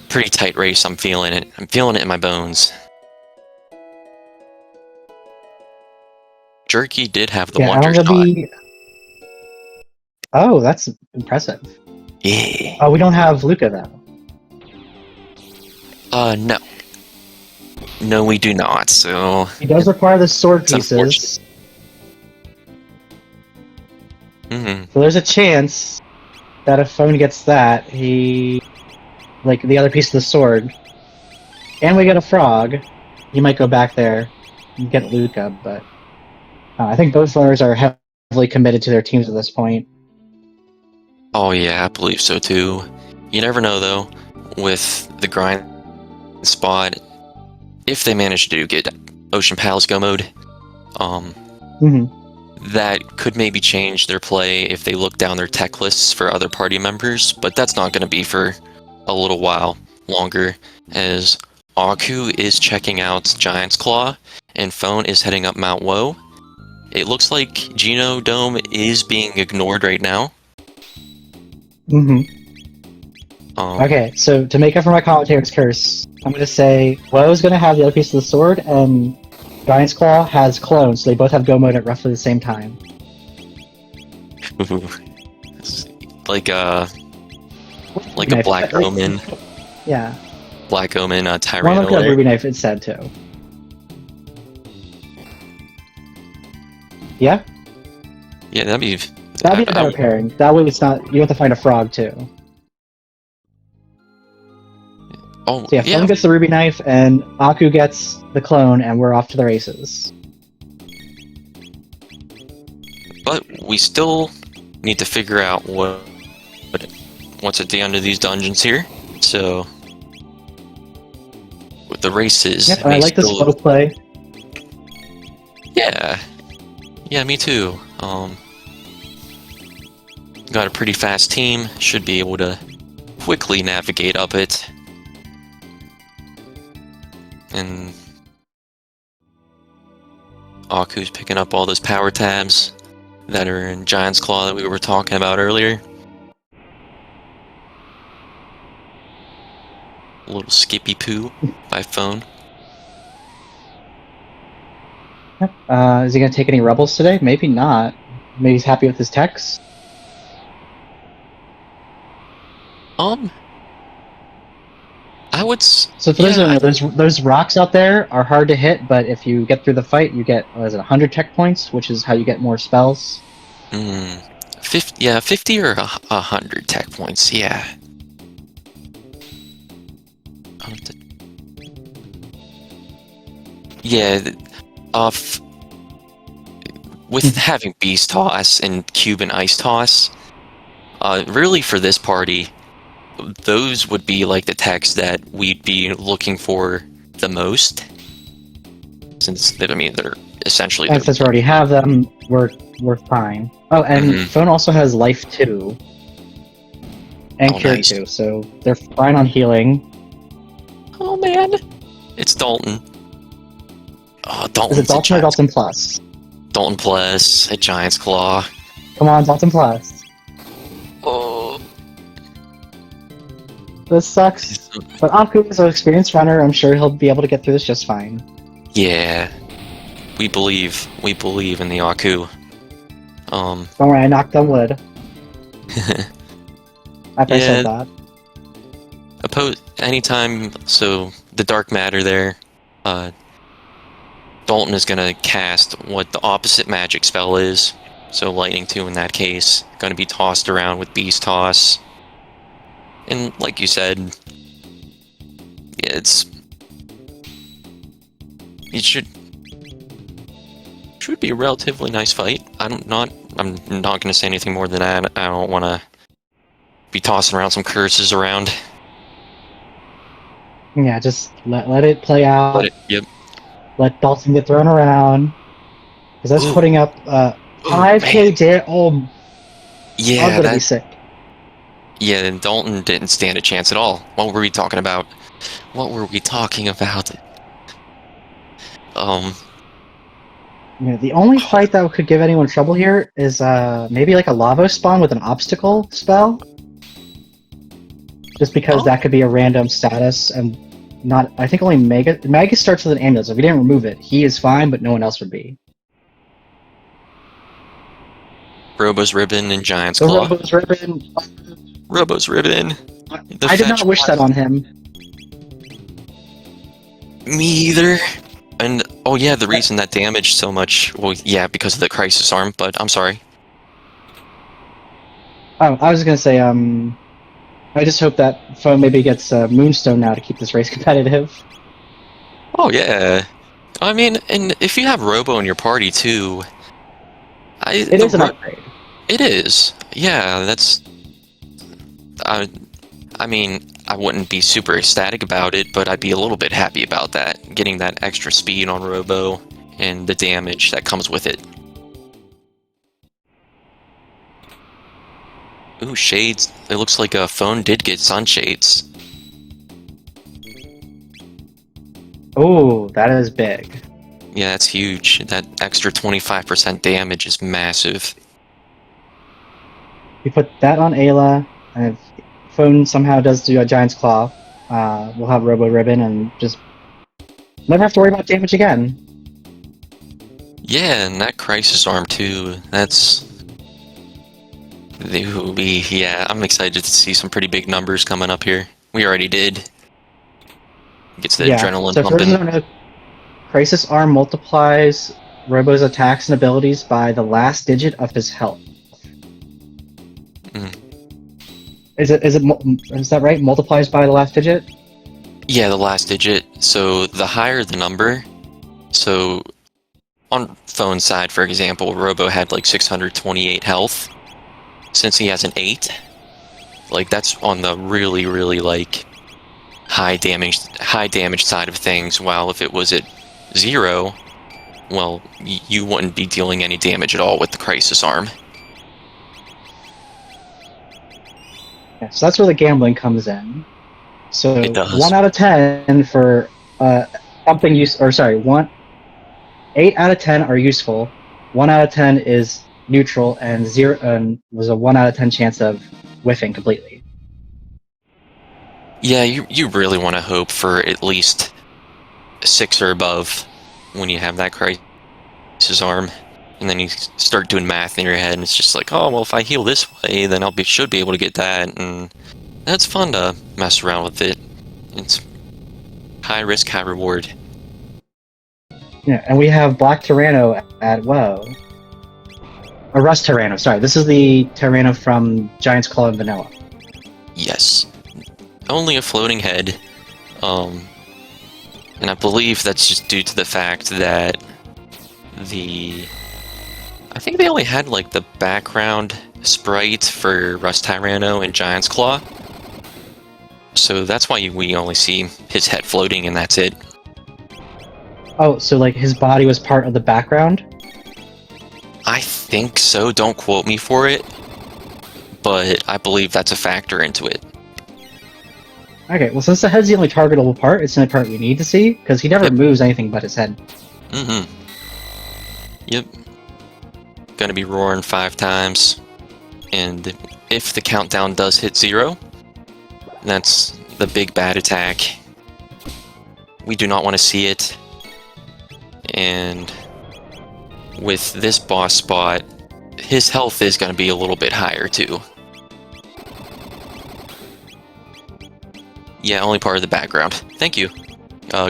pretty tight race. I'm feeling it. I'm feeling it in my bones. Jerky did have the Yeah, wonder I'm gonna shot. be. Oh, that's impressive. Yeah. Oh, we don't have Luca though. No. No, we do not. So He does require the sword it's unfortunate. pieces. Mm-hmm. So there's a chance that if Phone gets that, he, like the other piece of the sword, and we get a frog, he might go back there and get Luca. But I think both runners are heavily committed to their teams at this point. Oh yeah, I believe so too. You never know though, with the grind spot, if they manage to get Ocean Palace Go mode, that could maybe change their play if they look down their tech lists for other party members, but that's not going to be for a little while longer, as Aku is checking out Giant's Claw, and Phone is heading up Mount Woe. It looks like Geno Dome is being ignored right now. Okay, so to make up for my commentator's curse, I'm going to say Woe's going to have the other piece of the sword, and Giant's Claw has clones, so they both have Go mode at roughly the same time. like a Black Omen. Yeah. Black Omen, One Tyrant. of the Ruby Knife, it's said too. Yeah? Yeah, that'd be a better pairing. That way it's not, you have to find a frog too. Oh, so yeah, Phone gets the Ruby Knife, and Aku gets the clone, and we're off to the races. But we still need to figure out what's at the end of these dungeons here. So, with the races... Yep, I like the slow play. Yeah, me too. Got a pretty fast team, should be able to quickly navigate up it. And Aku's picking up all those power tabs that are in Giant's Claw that we were talking about earlier. A little Skippy Poo by Phone. Is he going to take any rebels today? Maybe not. Maybe he's happy with his techs? I would... So for those rocks out there are hard to hit, but if you get through the fight, you get, 100 tech points, which is how you get more spells. 50 or 100 tech points, yeah. With having Beast Toss and Cube and Ice Toss, really for this party, those would be like the techs that we'd be looking for the most, since they're essentially. And since we already have them, we're fine. Oh, and Phone also has Life 2 and Cure 2, so they're fine on healing. Oh man, it's Dalton. Oh, Dalton. Is it Dalton or Dalton Plus? Dalton Plus, a Giant's Claw. Come on, Dalton Plus. Oh. This sucks. But Aku is an experienced runner. I'm sure he'll be able to get through this just fine. Yeah. We believe in the Aku. Don't worry, I knocked on wood. After I said that. Anytime, so the dark matter there, Dalton is gonna cast what the opposite magic spell is. So Lightning 2 in that case, gonna be tossed around with Beast Toss. And like you said, it should be a relatively nice fight. I'm not gonna say anything more than that. I don't wanna be tossing around some curses around. Yeah, just let it play out. Yep. Let Dalton get thrown around. Because that's putting up 5k damage. Oh, yeah, I'm gonna be sick. Yeah, and Dalton didn't stand a chance at all. What were we talking about? What were we talking about? Yeah, the only fight that could give anyone trouble here is maybe like a lava spawn with an obstacle spell. Just because Oh, that could be a random status and not. I think only Mega starts with an amulet. So if you didn't remove it, he is fine, but no one else would be. Robo's Ribbon and Giant's The Claw. Robo's Ribbon. Robo's Ribbon. I did not wish that on him. Me either. And, oh yeah, the reason that damaged so much, well, yeah, because of the Crisis Arm, but I'm sorry. Oh, I was gonna say, I just hope that Foe maybe gets Moonstone now to keep this race competitive. Oh yeah. I mean, and if you have Robo in your party too, It is an upgrade. It is. Yeah, that's... I mean, I wouldn't be super ecstatic about it, but I'd be a little bit happy about that. Getting that extra speed on Robo and the damage that comes with it. Ooh, shades. It looks like a phone did get sunshades. Oh, that is big. Yeah, that's huge. That extra 25% damage is massive. We put that on Ayla, and if Phone somehow does do a Giant's Claw, we'll have Robo Ribbon and just never have to worry about damage again. Yeah, and that Crisis Arm too. That's... Yeah, I'm excited to see some pretty big numbers coming up here. We already did. Gets the adrenaline so pumping. for those who don't know, Crisis Arm multiplies Robo's attacks and abilities by the last digit of his health. Mm. Is that right? Multiplies by the last digit? Yeah, the last digit. So the higher the number, so on phone side, for example, Robo had like 628 health. Since he has an 8, like that's on the really, really like high damage side of things. While if it was at 0, well, you wouldn't be dealing any damage at all with the Crisis Arm. Yeah, so that's where the gambling comes in. So It does. 1 out of 10 for something use, or sorry, 8 out of 10 are useful. 1 out of 10 is neutral, and there's a 1 out of 10 chance of whiffing completely. Yeah, you really want to hope for at least 6 or above when you have that Crisis Arm, and then you start doing math in your head, and it's just like, oh well, if I heal this way, then should be able to get that, and that's fun to mess around with it. It's high risk, high reward. Yeah, and we have Black Tyranno at a Rust Tyranno. Sorry, this is the Tyranno from Giant's Claw and Vanilla. Yes. Only a floating head. And I believe that's just due to the fact that I think they only had like the background sprite for Rust Tyranno and Giant's Claw. So that's why we only see his head floating and that's it. Oh, so like his body was part of the background? I think so, don't quote me for it. But I believe that's a factor into it. Okay, well since the head's the only targetable part, it's the only part we need to see, because he never moves anything but his head. Mm-hmm. Yep. Gonna be roaring 5 times. And if the countdown does hit 0, that's the big bad attack. We do not want to see it. And with this boss spot, his health is going to be a little bit higher too. Yeah, only part of the background. Thank you.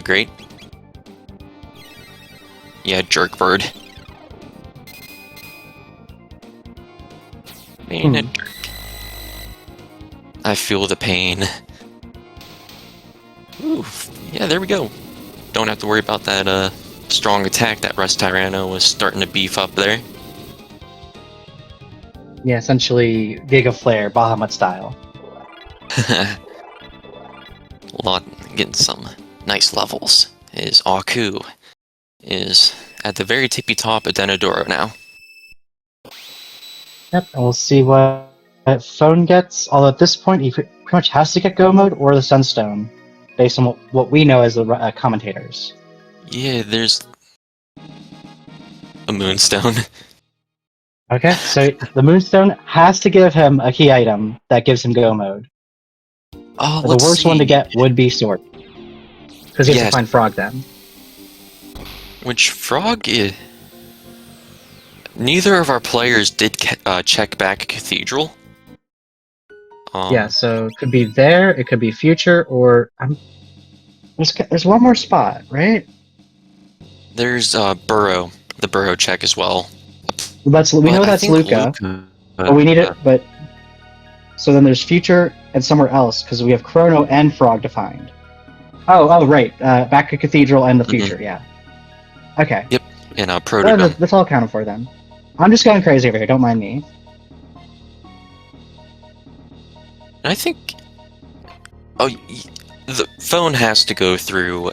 Great. Yeah, Jerkbird. Being a jerk. I feel the pain. Ooh, yeah, there we go. Don't have to worry about that strong attack that Rust Tyranno was starting to beef up there. Yeah, essentially Giga Flare, Bahamut style. Getting some nice levels. Is Aku is at the very tippy top of Denadoro now. Yep, and we'll see what Phone gets, although at this point he pretty much has to get Go Mode or the Sunstone. based on what we know as the commentators. Yeah, there's a moonstone. Okay, so the Moonstone has to give him a key item that gives him go mode. Oh, The let's worst see. one to get would be Sword. Because he has to Yes. find Frog then. Which Frog is... Neither of our players did check back Cathedral. Yeah, so it could be there, it could be future, or there's one more spot, right? There's Burrow, the Burrow check as well. We know But I that's think Luca, but we need it. But so then there's future and somewhere else because we have Chrono and Frog to find. Oh, right. Back to Cathedral and the future. Yeah. Okay. Yep. And Proto. That's all accounted for then. I'm just going crazy over here. Don't mind me. I think. Oh, the phone has to go through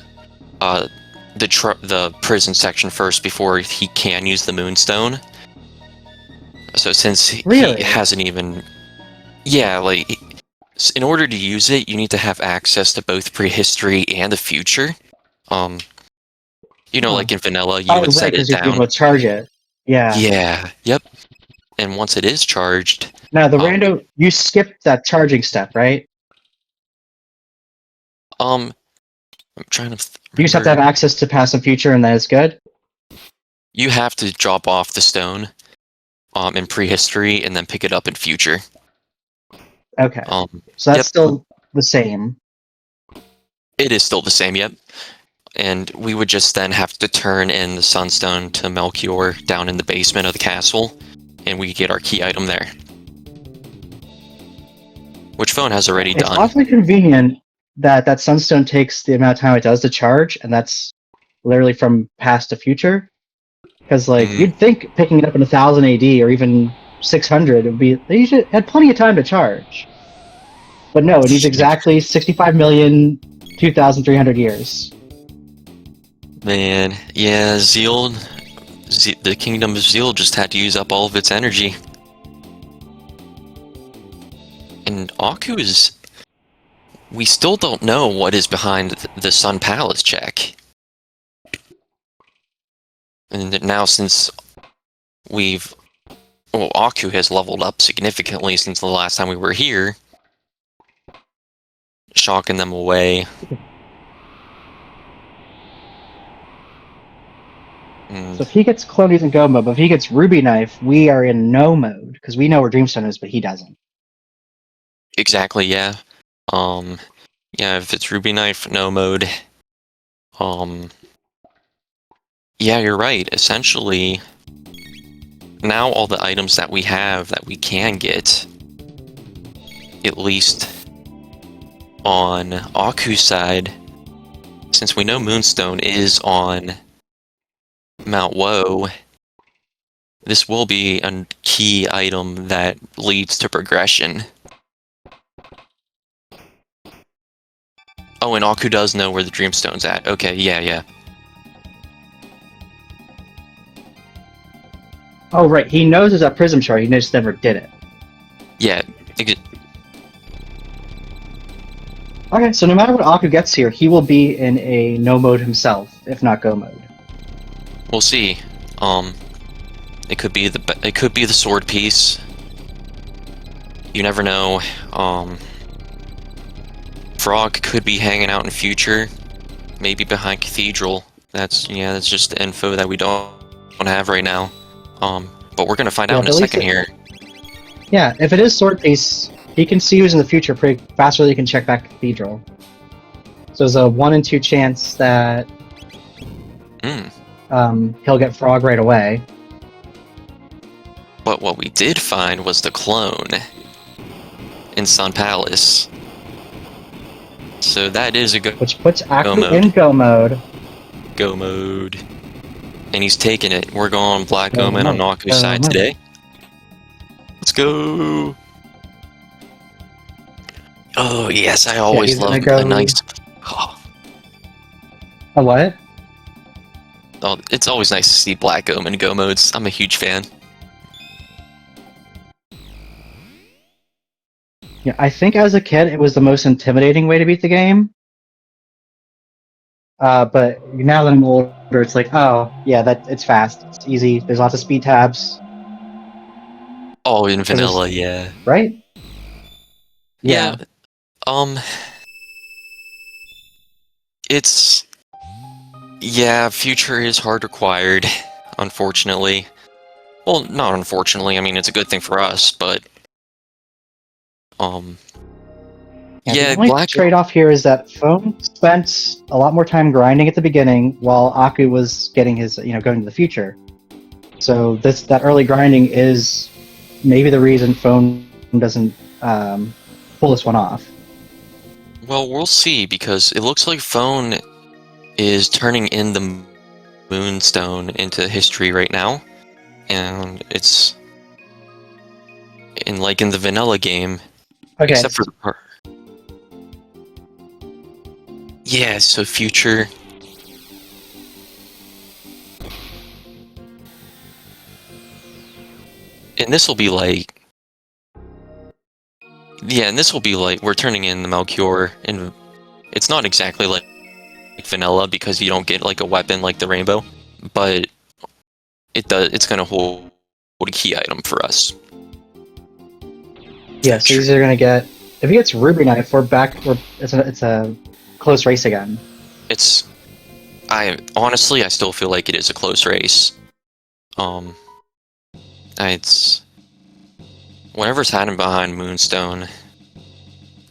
the prison section first before he can use the Moonstone. So since he hasn't even, yeah, like in order to use it, you need to have access to both prehistory and the future. You know, like in vanilla, you would set it down. You would charge it. Yeah. Yeah. Yep. And once it is charged. Now the rando, you skipped that charging step, right? I'm trying to. You just have to have access to past and future, and then it's good. You have to drop off the stone, in prehistory, and then pick it up in future. Okay. So that's still the same. It is still the same, yep. And we would just then have to turn in the Sunstone to Melchior down in the basement of the castle, and we get our key item there. Which phone has already done. It's awfully convenient that Sunstone takes the amount of time it does to charge, and that's literally from past to future. Because, like, you'd think picking it up in 1000 AD or even 600 would be... They had plenty of time to charge. But no, it needs exactly 65,002,300 years. Man, yeah, the Kingdom of Zeal just had to use up all of its energy. And Aku is... We still don't know what is behind the Sun Palace check. And now since Aku has leveled up significantly since the last time we were here, shocking them away. So if he gets Clone, he's in go mode, but if he gets Ruby Knife, we are in no mode, because we know where Dreamstone is, but he doesn't. Exactly, yeah. Yeah, if it's Ruby Knife, no mode. Yeah, you're right. Essentially, now all the items that we have that we can get, at least on Aku's side, since we know Moonstone is on Mount Woe, this will be a key item that leads to progression. Oh, and Aku does know where the Dreamstone's at. Okay, yeah. Oh, right. He knows there's a Prism Shard. He just never did it. Yeah. Okay, so no matter what Aku gets here, he will be in a no mode himself, if not go mode. We'll see. It could be the sword piece. You never know. Frog could be hanging out in future, maybe behind Cathedral. That's just the info that we don't have right now. But we're gonna find out in a second here. Yeah, if it is sword piece, he can see who's in the future pretty faster than he can check back Cathedral. So there's a 1 in 2 chance that he'll get Frog right away. But what we did find was the clone in Sun Palace. So that is a which puts Aku in go mode. Go mode. And he's taking it. We're going Black Omen on Aku's side today. Let's go! Oh yes, I always love a nice... Oh. A what? Oh, it's always nice to see Black Omen go modes. I'm a huge fan. Yeah, I think as a kid it was the most intimidating way to beat the game. But now that I'm older, it's like, oh yeah, that it's fast, it's easy. There's lots of speed tabs. Oh, in 'Cause it's- vanilla, yeah. right? Yeah, Yeah. it's... Yeah, future is hard required, unfortunately. Well, not unfortunately, I mean, it's a good thing for us, but... Yeah, the Yeah, only Black... trade-off here is that Phone spent a lot more time grinding at the beginning, while Aku was getting his, going to the future. So that early grinding is maybe the reason Phone doesn't pull this one off. Well, we'll see, because it looks like Phone is turning in the Moonstone into history right now. And it's... in the vanilla game, Okay. except for the part... Yeah, so future... And this will be like... Yeah, and this will be like... We're turning in the Melchior, and it's not exactly like vanilla, because you don't get like a weapon like the rainbow, but it's gonna hold a key item for us. Yeah, so these are gonna get... If he gets Ruby Knife, it's a close race again. I still feel like it is a close race. It's... Whatever's hiding behind Moonstone,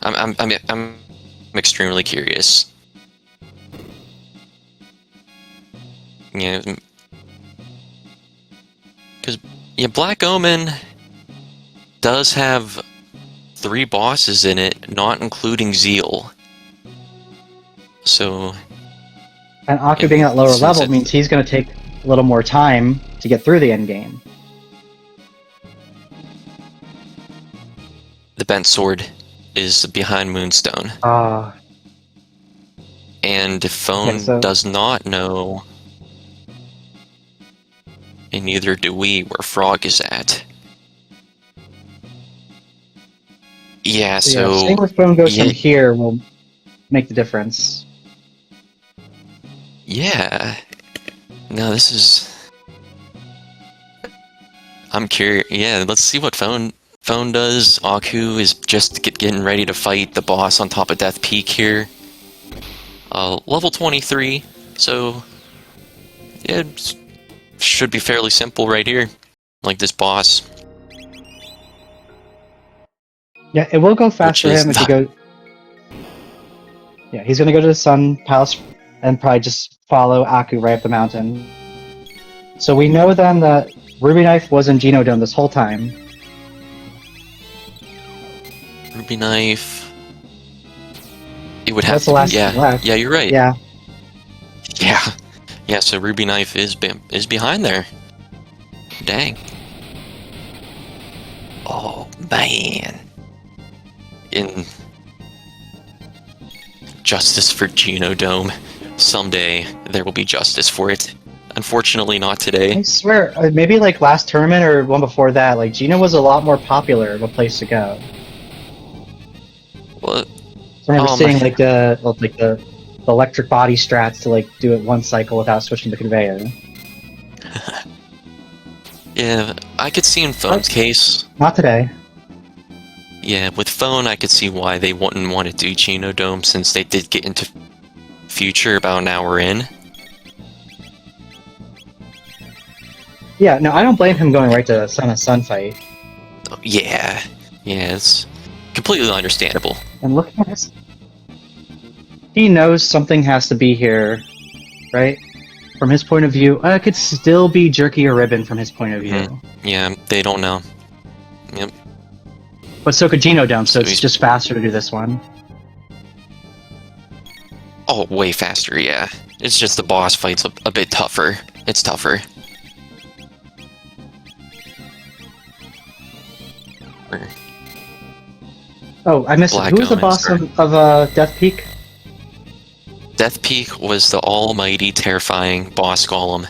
I'm extremely curious. Yeah, because Black Omen does have 3 bosses in it, not including Zeal. So... And Aku being at lower level means he's going to take a little more time to get through the end game. The bent sword is behind Moonstone. And Phone does not know, and neither do we, where Frog is at. Yeah, so... Yeah, seeing where Phone goes from here will make the difference. Yeah. No, this is... I'm curious. Yeah, let's see what Phone does. Aku is just getting ready to fight the boss on top of Death Peak here. Level 23, so... Yeah, it should be fairly simple right here. Like this boss. Yeah, it will go fast for him if he goes... Yeah, he's gonna go to the Sun Palace and probably just follow Aku right up the mountain. So we know then that Ruby Knife was in Genodome this whole time. Ruby Knife... It would have That's the last yeah, left. Yeah, you're right. Yeah. Yeah, so Ruby Knife is behind there. Dang. Oh, man. In... Justice for Genodome. Someday, there will be justice for it. Unfortunately, not today. I swear, maybe like last tournament or one before that, like Geno was a lot more popular of a place to go. Well, I remember seeing like the electric body strats to like do it one cycle without switching the conveyor. Yeah, I could see in Phone's case. Not today. Yeah, with Phone, I could see why they wouldn't want to do Genodome, since they did get into Future about an hour in. Yeah, no, I don't blame him going right to Sun and Sun fight. Yeah, it's completely understandable. And look at this. He knows something has to be here, right? From his point of view, it could still be Jerky or Ribbon from his point of view. Yeah, they don't know. Yep. But so could Genodome, so it's just faster to do this one. Oh, way faster, yeah. It's just the boss fight's a bit tougher. It's tougher. Oh, I missed it. Who was the boss of Death Peak? Death Peak was the almighty, terrifying boss golem.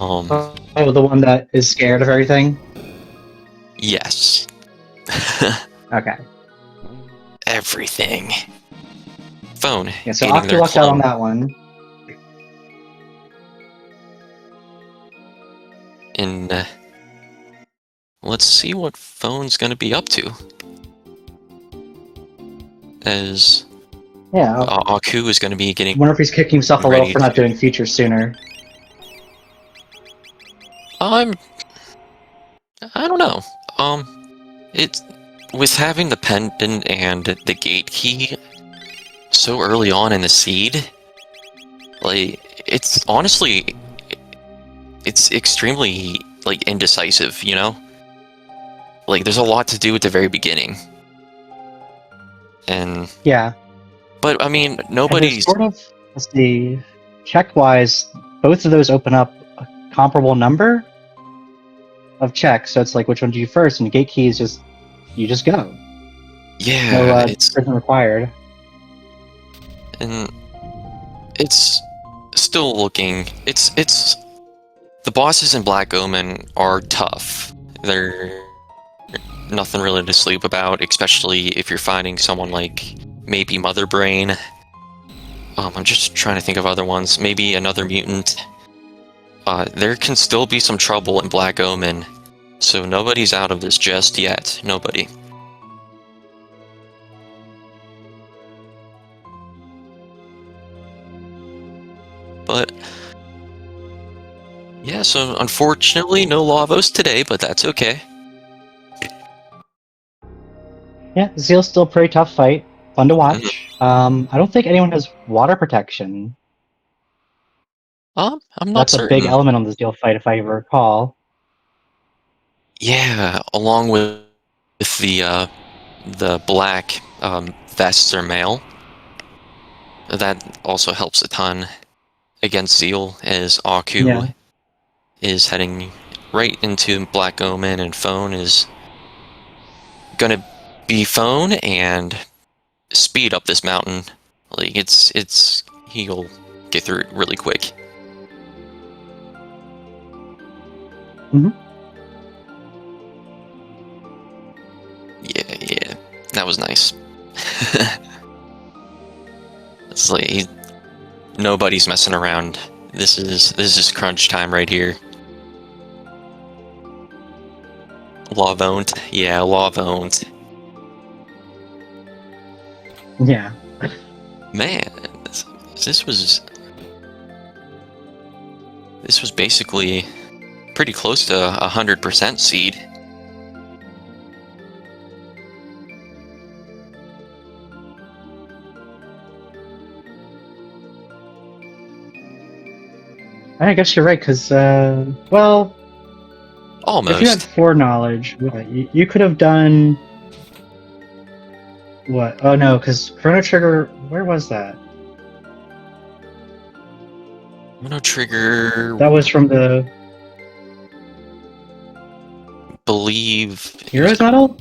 Oh, the one that is scared of everything? Yes. Okay. Everything. phone. Yeah, so getting Aku their lucked out on clone. that one. And let's see what phone's gonna be up to. As Yeah, Aku is gonna be I getting wonder if he's kicking himself a little ready for not to. doing features sooner. I don't know. It's with having the pendant and the gate key so early on in the seed. Like, it's honestly, it's extremely like indecisive. You know, like there's a lot to do at the very beginning, and Yeah, but I mean and there's nobody's. sort of, let's see, check-wise, both of those open up a comparable number of checks. So it's like, which one do you first? And gate key is just, you just go. Yeah, No it's prison required. and it's still looking. It's the bosses in Black Omen are tough. They're nothing really to sleep about, especially if you're fighting someone like maybe Mother Brain. I'm just trying to think of other ones. Maybe another mutant. There can still be some trouble in Black Omen, so nobody's out of this just yet. Nobody. But yeah, so unfortunately, no Lavos today, but that's okay. Yeah, Zeal's still a pretty tough fight. Fun to watch. I don't think anyone has water protection. I'm not That's a big certain. element on the Zeal fight, if I recall. Yeah, along with the black vests or mail. That also helps a ton against Zeal, as Aku Yeah. is heading right into Black Omen, and Phone is gonna be Phone and speed up this mountain. Like he'll get through it really quick. Mm-hmm. Yeah, that was nice. It's like nobody's messing around. This is crunch time right here. Lavont, yeah, Lavont. Yeah. Man, this was basically pretty close to 100% seed. I guess you're right, because, well, if you had Almost. foreknowledge, you could have done. What? Oh no, because Chrono Trigger, where was that? Chrono Trigger. That was from the Believe it was Heroes Medal?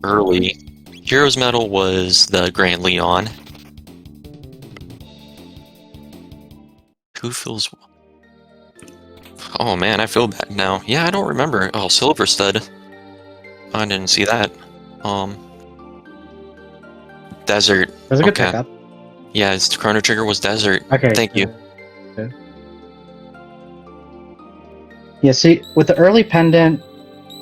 early. Heroes Medal was the Grand Leon. Who feels? Oh man, I feel bad now. Yeah, I don't remember. Oh, Silver Stud. I didn't see that. Desert. That was a good Okay. pickup. Yeah, it's Chrono Trigger was Desert. Okay. Thank you. Yeah, see, with the early pendant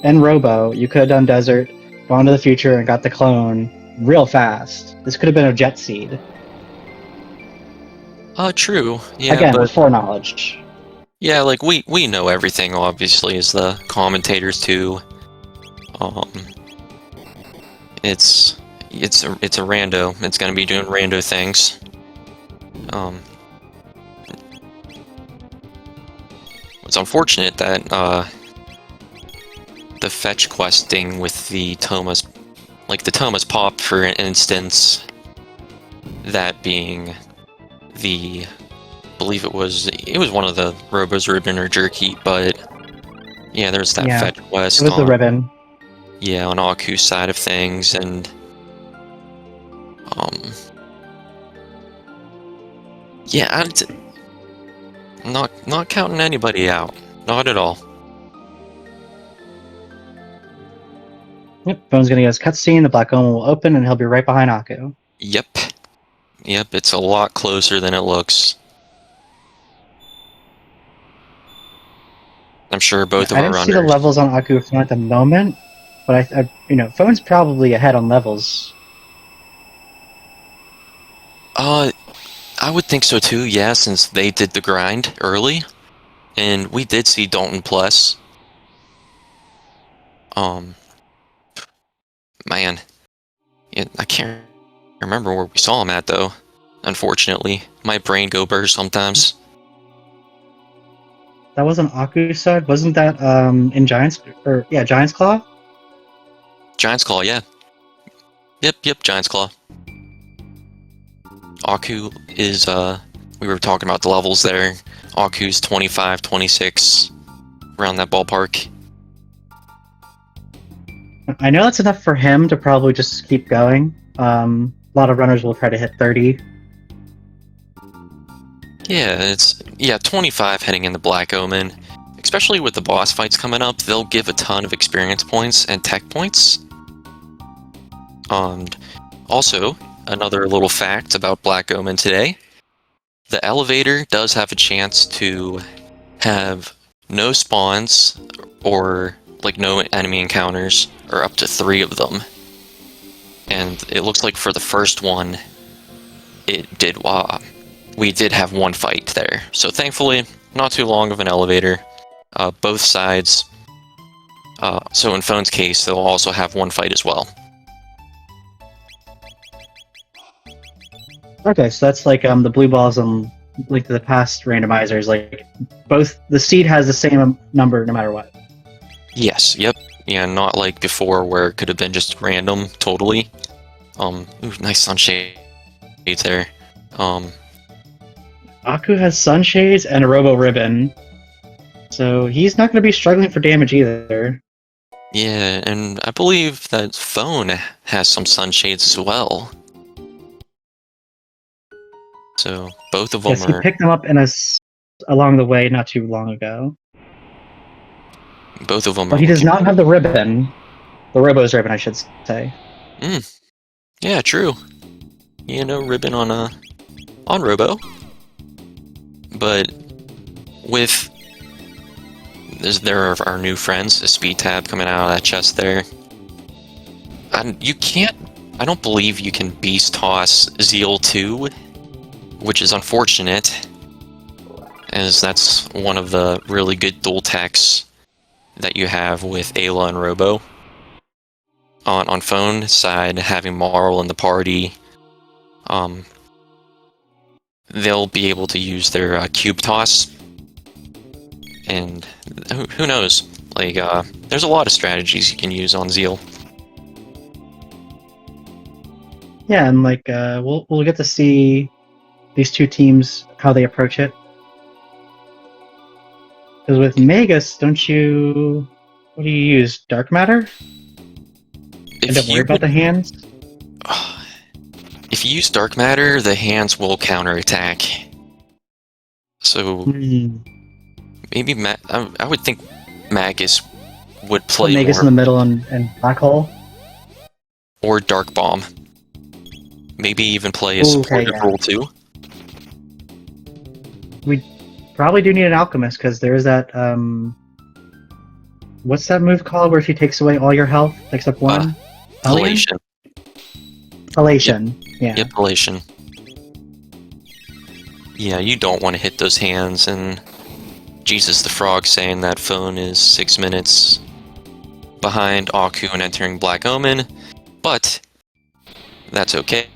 and Robo, you could have done Desert, gone to the future, and got the clone real fast. This could have been a Jet Seed. True. Yeah, Again, but with foreknowledge. yeah, like we know everything obviously as the commentators too. It's a rando. It's gonna be doing rando things. It's unfortunate that the fetch questing with the Thomas, like the Thomas Pop for instance, that being the, I believe it was one of the Robo's ribbon or jerky, but yeah, there's that fetch quest. It was the ribbon. Yeah, on Aku's side of things, and yeah, I'm not counting anybody out, not at all. Yep, Bone's gonna get his cutscene, the Black Omen will open, and he'll be right behind Aku. Yep. Yep, it's a lot closer than it looks. I'm sure both of I our didn't see the runners. levels on Aku Phone at the moment, but Phone's probably ahead on levels. I would think so too, yeah, since they did the grind early. And we did see Dalton Plus. Man, yeah, I can't remember where we saw him at though. Unfortunately, my brain go burst sometimes. That wasn't Aku's side, wasn't that in Giants Giants Claw? Giant's Claw, yeah. Yep, Giant's Claw. Aku is, we were talking about the levels there. Aku's 25, 26, around that ballpark. I know that's enough for him to probably just keep going. A lot of runners will try to hit 30. Yeah, 25 heading into Black Omen. Especially with the boss fights coming up, they'll give a ton of experience points and tech points. And also, another little fact about Black Omen today, the elevator does have a chance to have no spawns or like no enemy encounters, or up to 3 of them. And it looks like for the first one, we did have 1 fight there. So thankfully, not too long of an elevator. Both sides. So in Phone's case, they'll also have 1 fight as well. Okay, so that's like the blue balls and like the past randomizers. Like both the seed has the same number no matter what. Yes, yep. Yeah, not like before where it could have been just random, totally. Ooh, nice sunshades there. Aku has sunshades and a robo ribbon, so he's not going to be struggling for damage either. Yeah, and I believe that Phone has some sunshades as well. So both of them Yes, he are. picked them up along the way not too long ago. Both of them But are. he does not have the ribbon. The Robo's ribbon, I should say. Yeah, true. You know, ribbon on Robo. But with there are our new friends, a speed tab coming out of that chest there. I don't believe you can beast toss Zeal 2, which is unfortunate, as that's one of the really good dual techs that you have with Ayla and Robo. On Phone side, having Marl in the party, they'll be able to use their cube toss, and who knows? Like, there's a lot of strategies you can use on Zeal. Yeah, and like we'll get to see these two teams how they approach it. Because with Magus, what do you use? Dark matter? And don't worry about the hands? If you use Dark Matter, the hands will counterattack. So maybe I would think Magus would play Magus more, in the middle and Black Hole? or Dark Bomb. Maybe even play a supportive role too. We probably do need an Alchemist, because there is that what's that move called where she takes away all your health except one? Palation. Palation. Yeah. Yep, Palation. Yeah, you don't want to hit those hands, and Jesus the Frog saying that Phone is 6 minutes behind Aku and entering Black Omen, but that's okay.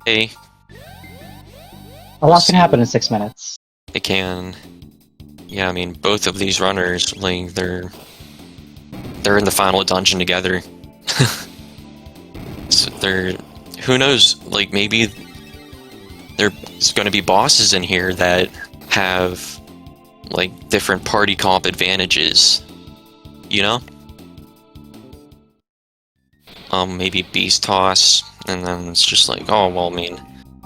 A lot can happen in 6 minutes. It can. Yeah, I mean, both of these runners, like, they're in the final dungeon together. So who knows, like, maybe there's going to be bosses in here that have, like, different party comp advantages, you know? Maybe Beast Toss, and then it's just like, oh, well, I mean,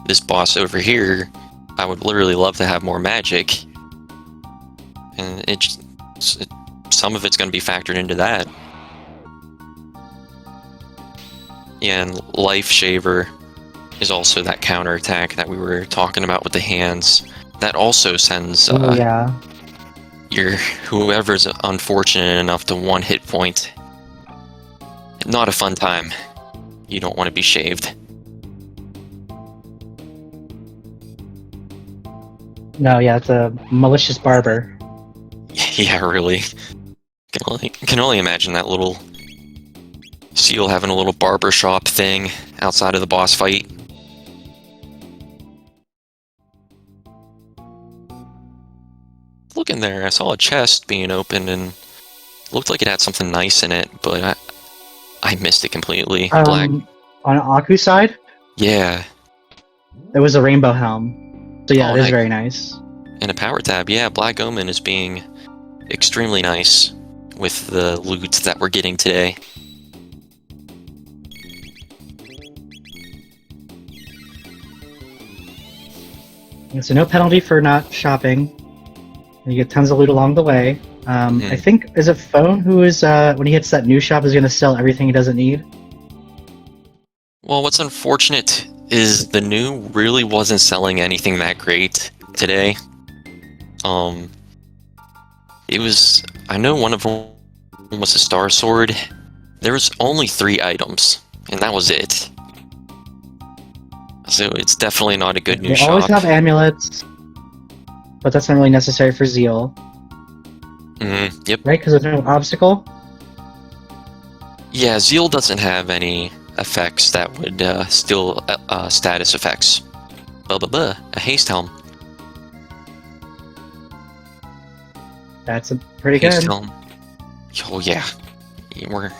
this boss over here, I would literally love to have more magic. And some of it's going to be factored into that. Yeah, and Life Shaver is also that counterattack that we were talking about with the hands. That also sends Oh yeah. your whoever's unfortunate enough to 1 hit point. Not a fun time. You don't want to be shaved. No, yeah, it's a malicious barber. Yeah, really. Can only imagine that little seal having a little barber shop thing outside of the boss fight. Look in there, I saw a chest being opened and it looked like it had something nice in it, but I missed it completely. Black. On Aku's side, Yeah. there was a rainbow helm. So yeah, Oh, it is nice. very nice. And a power tab. Yeah, Black Omen is being extremely nice with the loot that we're getting today. And so no penalty for not shopping. You get tons of loot along the way. I think, is it Phone who is, when he hits that new shop, is going to sell everything he doesn't need? Well, what's unfortunate is the new really wasn't selling anything that great today. It was, I know one of them was a Star Sword. There was only 3 items, and that was it. So it's definitely not a good new shop. They always have amulets, but that's not really necessary for Zeal. Yep. Right, because there's no obstacle? Yeah, Zeal doesn't have any effects that would steal status effects. A haste helm. That's a pretty Haste good. helm. Oh yeah. We're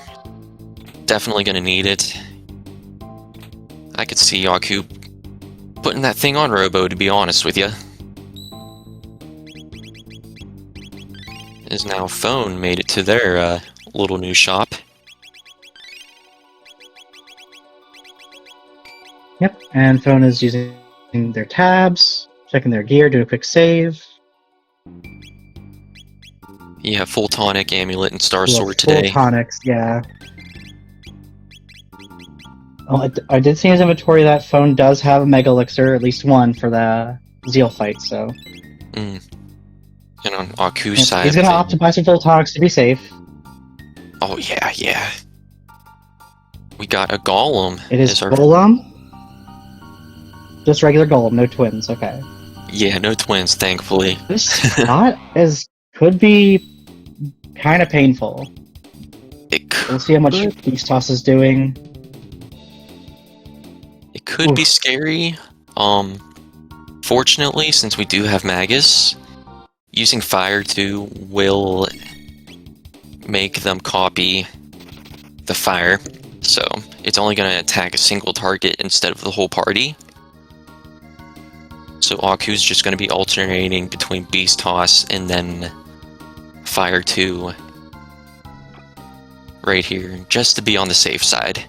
definitely gonna need it. I could see Aku putting that thing on Robo, to be honest with you. Is now Phone made it to their little new shop. Yep, and Phone is using their tabs, checking their gear, doing a quick save. You have full tonic, amulet, and star Full sword today. tonics, yeah. Oh, I did see in his inventory that Phone does have a Mega Elixir, at least one, for the Zeal fight, so... And on Aku's side, he's gonna opt to buy some full tonics to be safe. Oh yeah, yeah. We got a golem. It is Golem? Just regular Golem, no twins, okay. Yeah, no twins, thankfully. This spot could be kind of painful. We'll see how much Beast Toss is doing. It could be scary. Fortunately, since we do have Magus, using Fire 2 will make them copy the fire. So it's only going to attack a single target instead of the whole party. So Aku's just going to be alternating between Beast Toss and then Fire 2 right here, just to be on the safe side.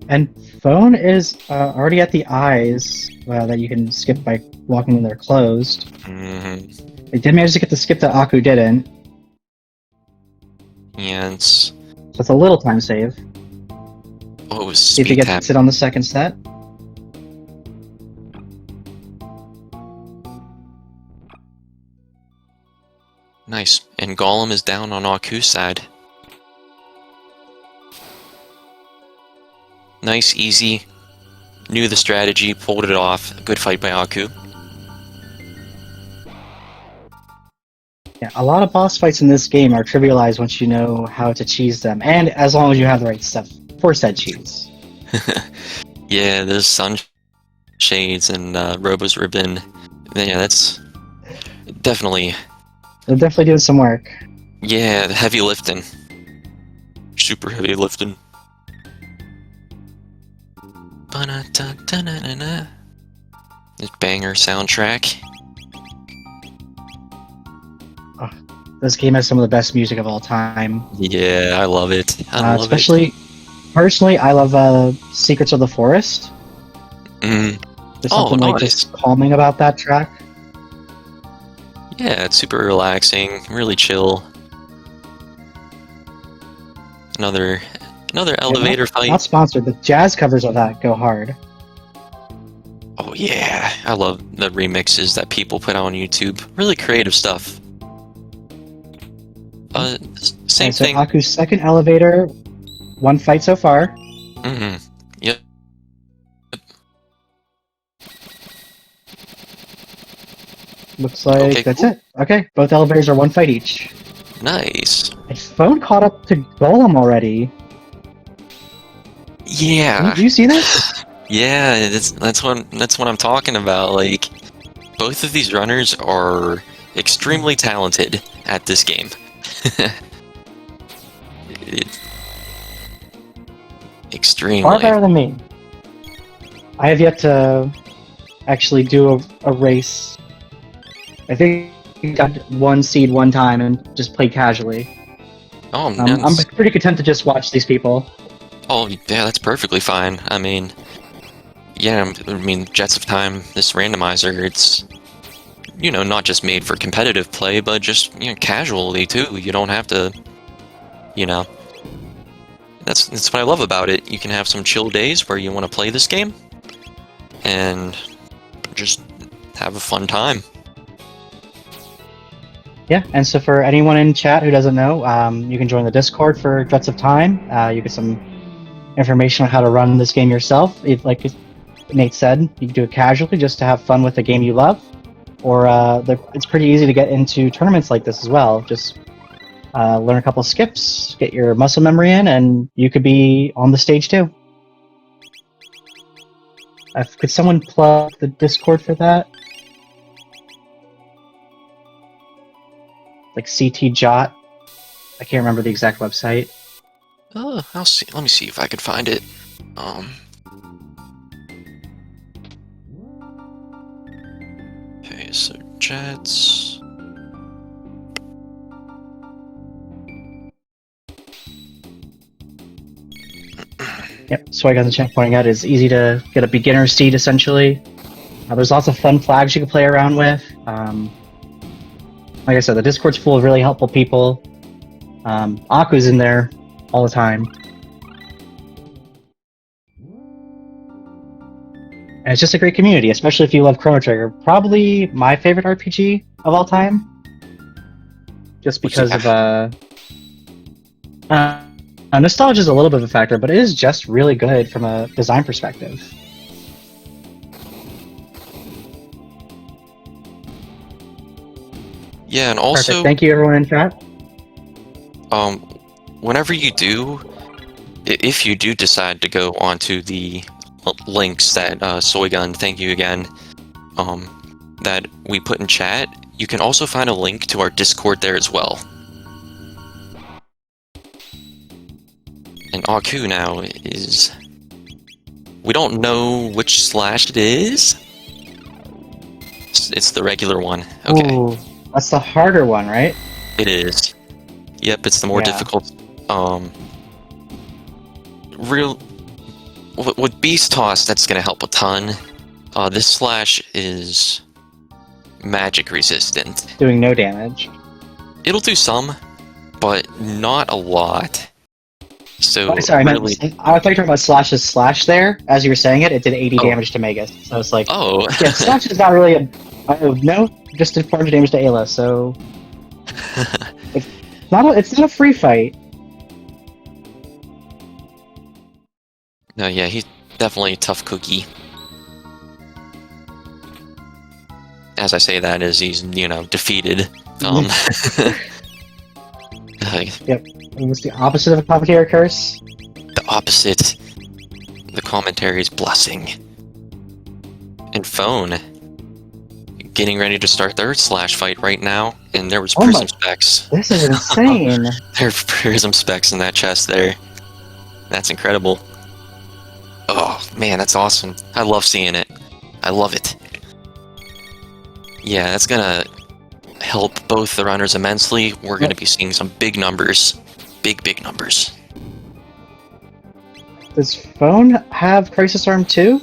And Phone is already at the eyes that you can skip by walking when they're closed. They did manage to get the skip that Aku didn't. And so it's a little time save. Oh, it was see if he speed gets it on the second set. Nice. And Golem is down on Aku's side. Nice, easy. Knew the strategy, pulled it off. Good fight by Aku. Yeah, a lot of boss fights in this game are trivialized once you know how to cheese them, and as long as you have the right stuff for said cheese. Yeah, those sunshades and Robo's ribbon. Yeah, that's definitely... They're definitely doing some work. Yeah, the heavy lifting. Super heavy lifting. This banger soundtrack. Oh, this game has some of the best music of all time. Yeah, I love it. I love especially, personally, I love Secrets of the Forest. There's something like just calming about that track. Yeah, it's super relaxing, really chill. Another Another elevator fight. Not sponsored, but jazz covers of that go hard. Oh yeah, I love the remixes that people put on YouTube. Really creative stuff. Same so thing. Aku's second elevator, one fight so far. Mm-hmm. Yep. Looks like Okay, that's cool. it. Okay, both elevators are one fight each. Nice. My phone caught up to Golem already. Yeah. Do you see this? Yeah, that's what I'm talking about. Like, both of these runners are extremely talented at this game. Extremely. Far better than me. I have yet to actually do a race. I think I got one seed one time and just played casually. Oh, I'm nice. pretty content to just watch these people. Oh, yeah, that's perfectly fine. I mean, yeah, I mean, Jets of Time, this randomizer, it's, you know, not just made for competitive play, but just, you know, casually, too. You don't have to, you know, that's what I love about it. You can have some chill days where you want to play this game and just have a fun time. Yeah, and so for anyone in chat who doesn't know, you can join the Discord for Jets of Time. You get some information on how to run this game yourself. Like Nate said, you can do it casually just to have fun with the game you love. Or it's pretty easy to get into tournaments like this as well. Just learn a couple skips, get your muscle memory in, and you could be on the stage too. Could someone plug the Discord for that? Like CT Jot. I can't remember the exact website. I'll see. Let me see if I can find it. Okay, so Jets. Yep, Swag on the chat pointing out it's easy to get a beginner seed essentially. There's lots of fun flags you can play around with. Like I said, the Discord's full of really helpful people. Aku's in there all the time. And it's just a great community, especially if you love Chrono Trigger. Probably my favorite RPG of all time. Just because of nostalgia is a little bit of a factor, but it is just really good from a design perspective. Yeah, and also, perfect. Thank you everyone in chat. Whenever you do, if you do decide to go onto the links that Soygun, thank you again, that we put in chat, you can also find a link to our Discord there as well. And Aku now is... We don't know which slash it is. It's the regular one. Okay. Ooh, that's the harder one, right? It is. Yep, it's the more difficult. With Beast Toss, that's gonna help a ton. This slash is magic resistant. Doing no damage. It'll do some, but not a lot. So oh, sorry, really... I thought you were talking about Slash's slash there. As you were saying it, it did 80 damage to Magus. So it's like, oh, yeah, Slash is not really a... no, just did 400 damage to Ayla, so... it's not a free fight. No, yeah, he's definitely a tough cookie. As I say that, as he's, you know, defeated. Yep. It was the opposite of a commentary curse. The opposite. The commentary's blessing. And Phone. Getting ready to start their slash fight right now, and there was prism specs. This is insane. There are prism specs in that chest there. That's incredible. Oh, man, that's awesome. I love seeing it. I love it. Yeah, that's gonna help both the runners immensely. We're gonna be seeing some big numbers. Big numbers. Does Phone have Crisis Arm too?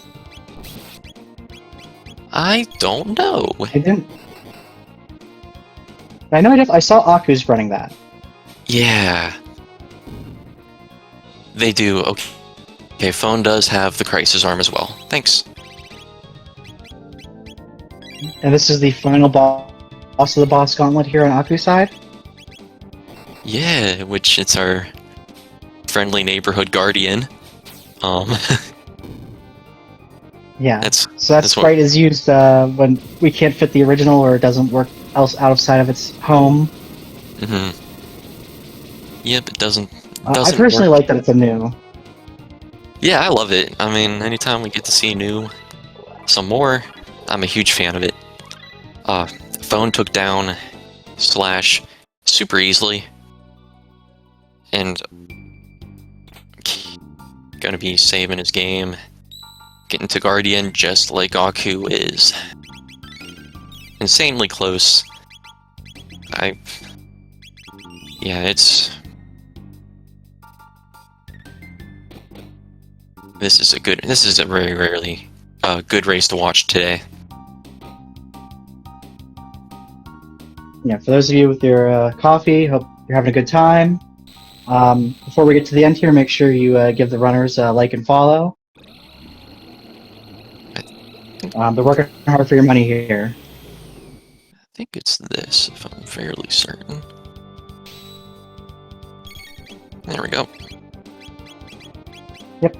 I don't know. I didn't... I know I saw Aku's running that. Yeah. They do. Okay. Okay, phone does have the crisis arm as well. Thanks. And this is the final boss of the boss gauntlet here on Aku's side. Yeah, which it's our friendly neighborhood guardian. Yeah. That's So that sprite is used when we can't fit the original or it doesn't work else out of sight of its home. Mm-hmm. Yep, it doesn't I personally like that it's a new. Yeah, I love it. I mean, anytime we get to see some more, I'm a huge fan of it. Phone took down Slash super easily. And gonna be saving his game. Getting to Guardian just like Aku is. Insanely close. Yeah, This is a very rarely good race to watch today. Yeah, for those of you with your coffee, hope you're having a good time. Before we get to the end here, make sure you give the runners a like and follow. They're working hard for your money here. I think it's this, if I'm fairly certain. There we go. Yep.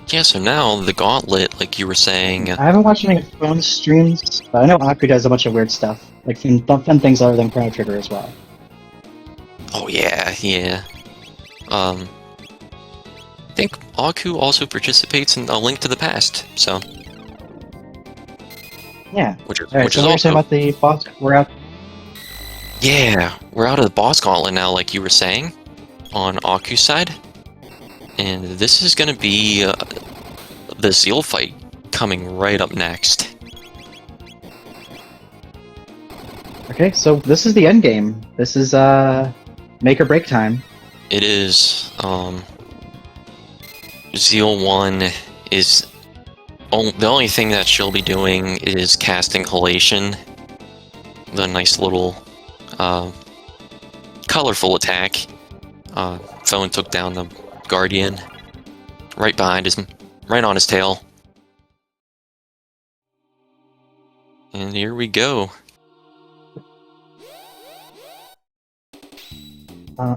Yeah, so now the gauntlet, like you were saying... I haven't watched any phone streams, but I know Aku does a bunch of weird stuff. Like fun things other than Chrono Trigger as well. Oh yeah. I think Aku also participates in A Link to the Past, so... Yeah. Which so is also... about the boss, we're out... Yeah, we're out of the boss gauntlet now, like you were saying, on Aku's side. And this is gonna be the Zeal fight coming right up next. Okay, so this is the end game. This is make or break time. It is. Zeal 1 is the only thing that she'll be doing is casting Halation, the nice little colorful attack. Phone took down the Guardian right on his tail. And here we go.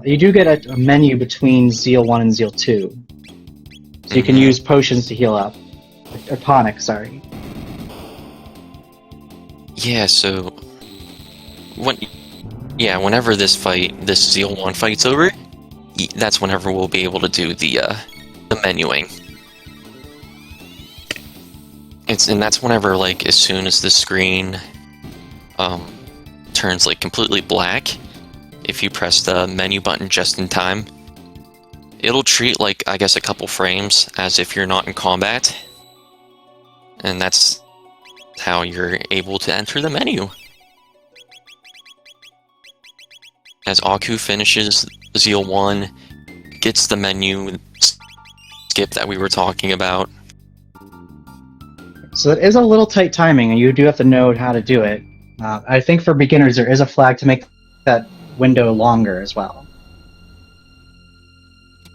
You do get a menu between Zeal 1 and Zeal 2. So you can use potions to heal up. Or tonic, sorry. Yeah, so... whenever this Zeal 1 fight's over, that's whenever we'll be able to do the menuing. And that's whenever, like, as soon as the screen turns, like, completely black, if you press the menu button just in time, it'll treat, like, I guess a couple frames as if you're not in combat. And that's how you're able to enter the menu. As Aku finishes Zeal 1, gets the menu skip that we were talking about. So it is a little tight timing, and you do have to know how to do it. I think for beginners, there is a flag to make that window longer as well.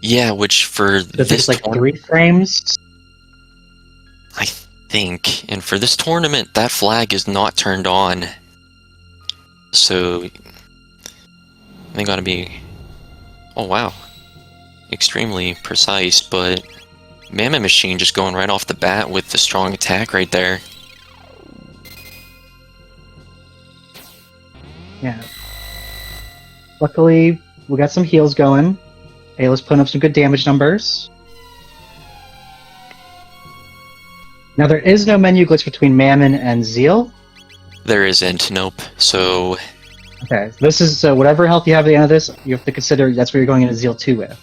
Yeah, which for this like 3 frames. I think, and for this tournament, that flag is not turned on. So they gotta be, oh wow, extremely precise, but Mammoth Machine just going right off the bat with the strong attack right there. Yeah. Luckily, we got some heals going. Ayla's putting up some good damage numbers. Now, there is no menu glitch between Mammon and Zeal. There isn't, nope. So... Okay, this is, so whatever health you have at the end of this, you have to consider that's what you're going into Zeal 2 with.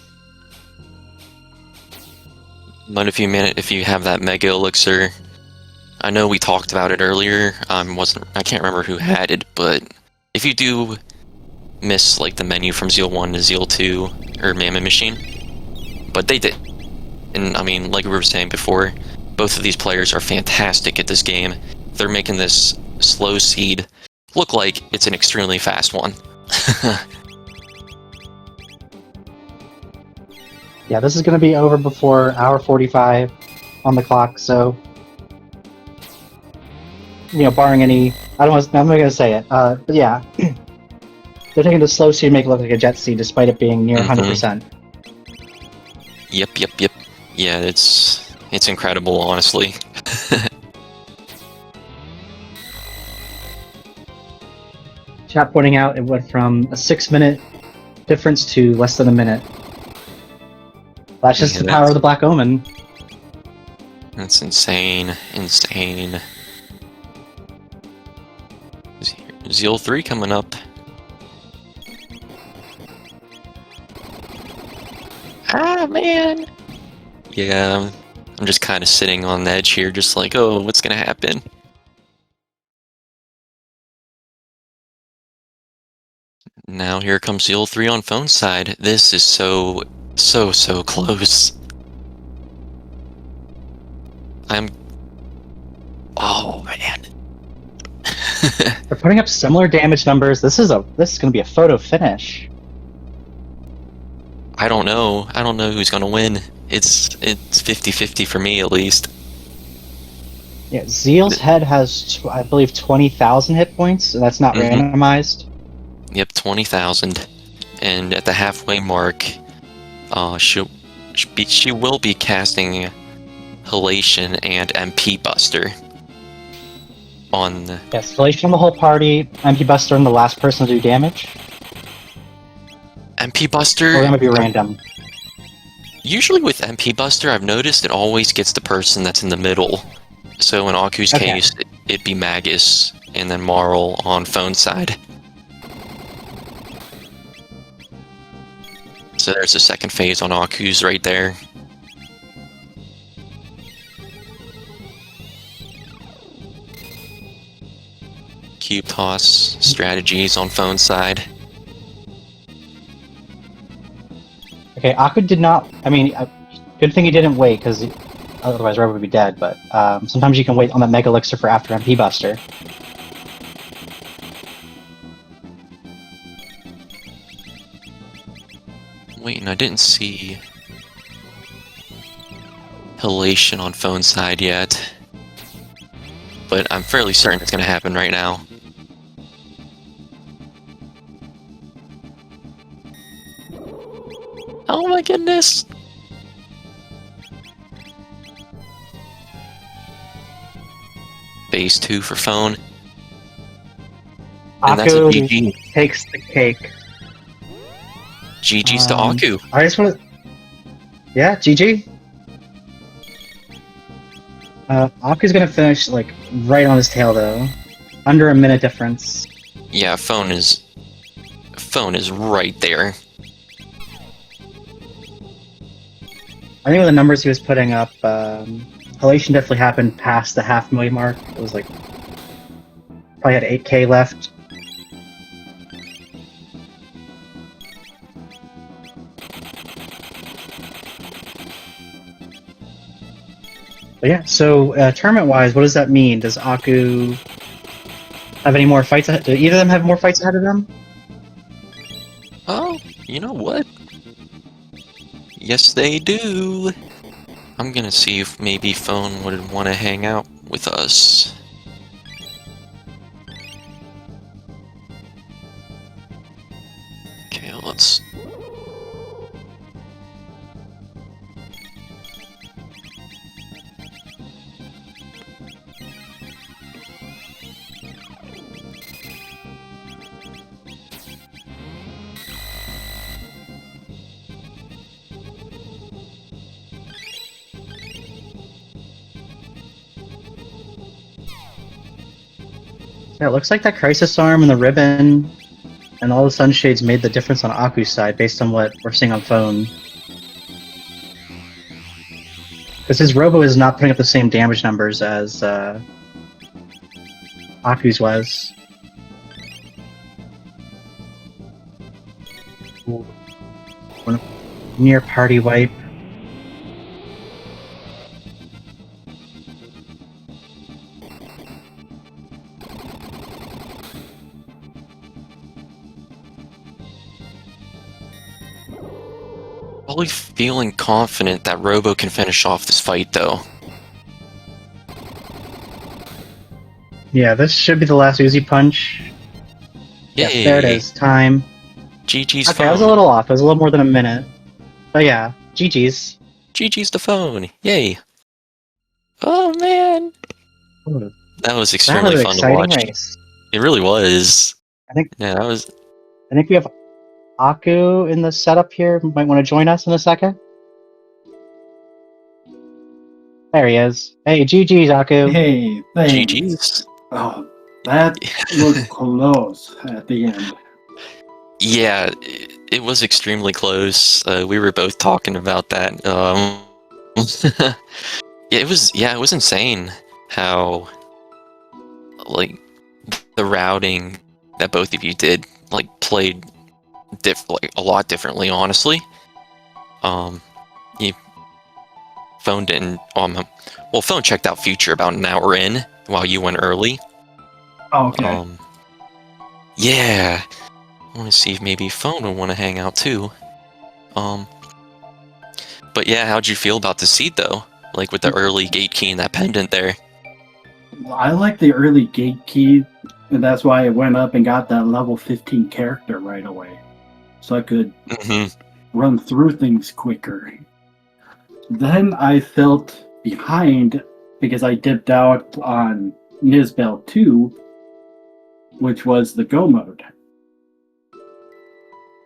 But if you have that Mega Elixir, I know we talked about it earlier, I can't remember who had it, but if you do miss, like, the menu from Zeal 1 to Zeal 2, or Mammoth Machine, but they did. And, I mean, like we were saying before, both of these players are fantastic at this game. They're making this slow seed look like it's an extremely fast one. Yeah, this is going to be over before hour 45 on the clock, so barring any, I'm not going to say it, but yeah, they're taking the slow speed to make it look like a jet ski, despite it being near 100%. Yep. Yeah, it's incredible, honestly. Chat pointing out it went from a 6-minute difference to less than a minute. That's just the power of the Black Omen. That's insane. Zeal 3 coming up. Ah, man! Yeah, I'm just kind of sitting on the edge here, just like, oh, what's gonna happen? Now here comes Zeal 3 on phone side. This is so close. Oh, man. They're putting up similar damage numbers. This is going to be a photo finish. I don't know who's gonna win. It's 50-50 for me, at least. Yeah, Zeal's head has, I believe, 20,000 hit points, and that's not randomized. Yep, 20,000. And at the halfway mark, she will be casting Halation and MP Buster on. Yes, Halation on the whole party, MP Buster and the last person to do damage. MP Buster. Or that might be random. Usually with MP Buster, I've noticed it always gets the person that's in the middle. So in Aku's case, it'd be Magus and then Marl on phone side. So there's a second phase on Aku's right there. Cube toss strategies on phone side. Okay, Aku did not. I mean, good thing he didn't wait, because otherwise Robo would be dead. But sometimes you can wait on that Mega Elixir for after MP Buster. Wait, and I didn't see Halation on phone side yet, but I'm fairly certain it's going to happen right now. Oh my goodness! Phase 2 for phone. And that's a Aku GG. takes the cake. GG's to Aku. I just want to... Yeah, GG. Aku's gonna finish, like, right on his tail, though. Under a minute difference. Yeah, phone is right there. I think with the numbers he was putting up, Halation definitely happened past the 500,000 mark. It was like... Probably had 8k left. But yeah, so tournament-wise, what does that mean? Does Aku have any more fights ahead? Do either of them have more fights ahead of them? Oh, you know what? Yes, they do. I'm gonna see if maybe phone would want to hang out with us. Okay, let's... Yeah, it looks like that Crisis Arm and the Ribbon and all the Sunshades made the difference on Aku's side based on what we're seeing on phone. Because his Robo is not putting up the same damage numbers as Aku's was. Near party wipe. Really feeling confident that Robo can finish off this fight, though. Yeah, this should be the last Uzi punch. Yes, there it Yay! is. Time. GG's Okay, I was a phone. little off. It was a little more than a minute. But yeah, GG's. GG's the phone. Yay! Oh man, Ooh, that was that was extremely an fun to exciting watch. race. It really was. I think Yeah, that was. we have Aku in the setup here. Might want to join us in a second. There he is. Hey, GG's, Aku. Hey, thanks. GG's. Oh, that looked close at the end. Yeah, it was extremely close. We were both talking about that. Yeah, it was. Yeah, it was insane how, like, the routing that both of you did, like, played like a lot differently. Honestly, you phone didn't. Well, phone checked out Future about an hour in while you went early. Oh, okay. Yeah. I want to see if maybe phone would want to hang out too. But yeah, how'd you feel about the seed though? Like with the early gate key and that pendant there. I like the early gate key, and that's why I went up and got that level 15 character right away. So I could run through things quicker. Then I felt behind because I dipped out on Nisbel 2, which was the go mode.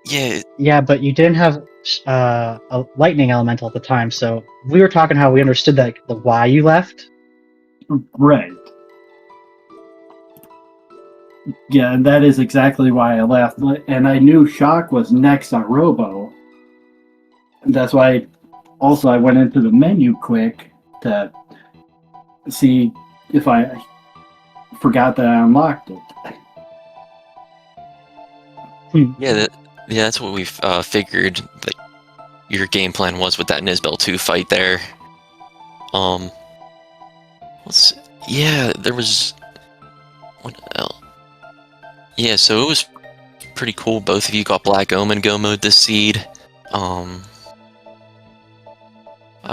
Yeah. Yeah, but you didn't have a lightning elemental at the time, so we were talking how we understood that the why you left. Right. Yeah, and that is exactly why I left. And I knew Shock was next on Robo. And that's why also I went into the menu quick to see if I forgot that I unlocked it. Yeah, that's what we figured that your game plan was with that Nisbel 2 fight there. Yeah, there was... What else? Yeah, so it was pretty cool. Both of you got Black Omen go mode this seed. I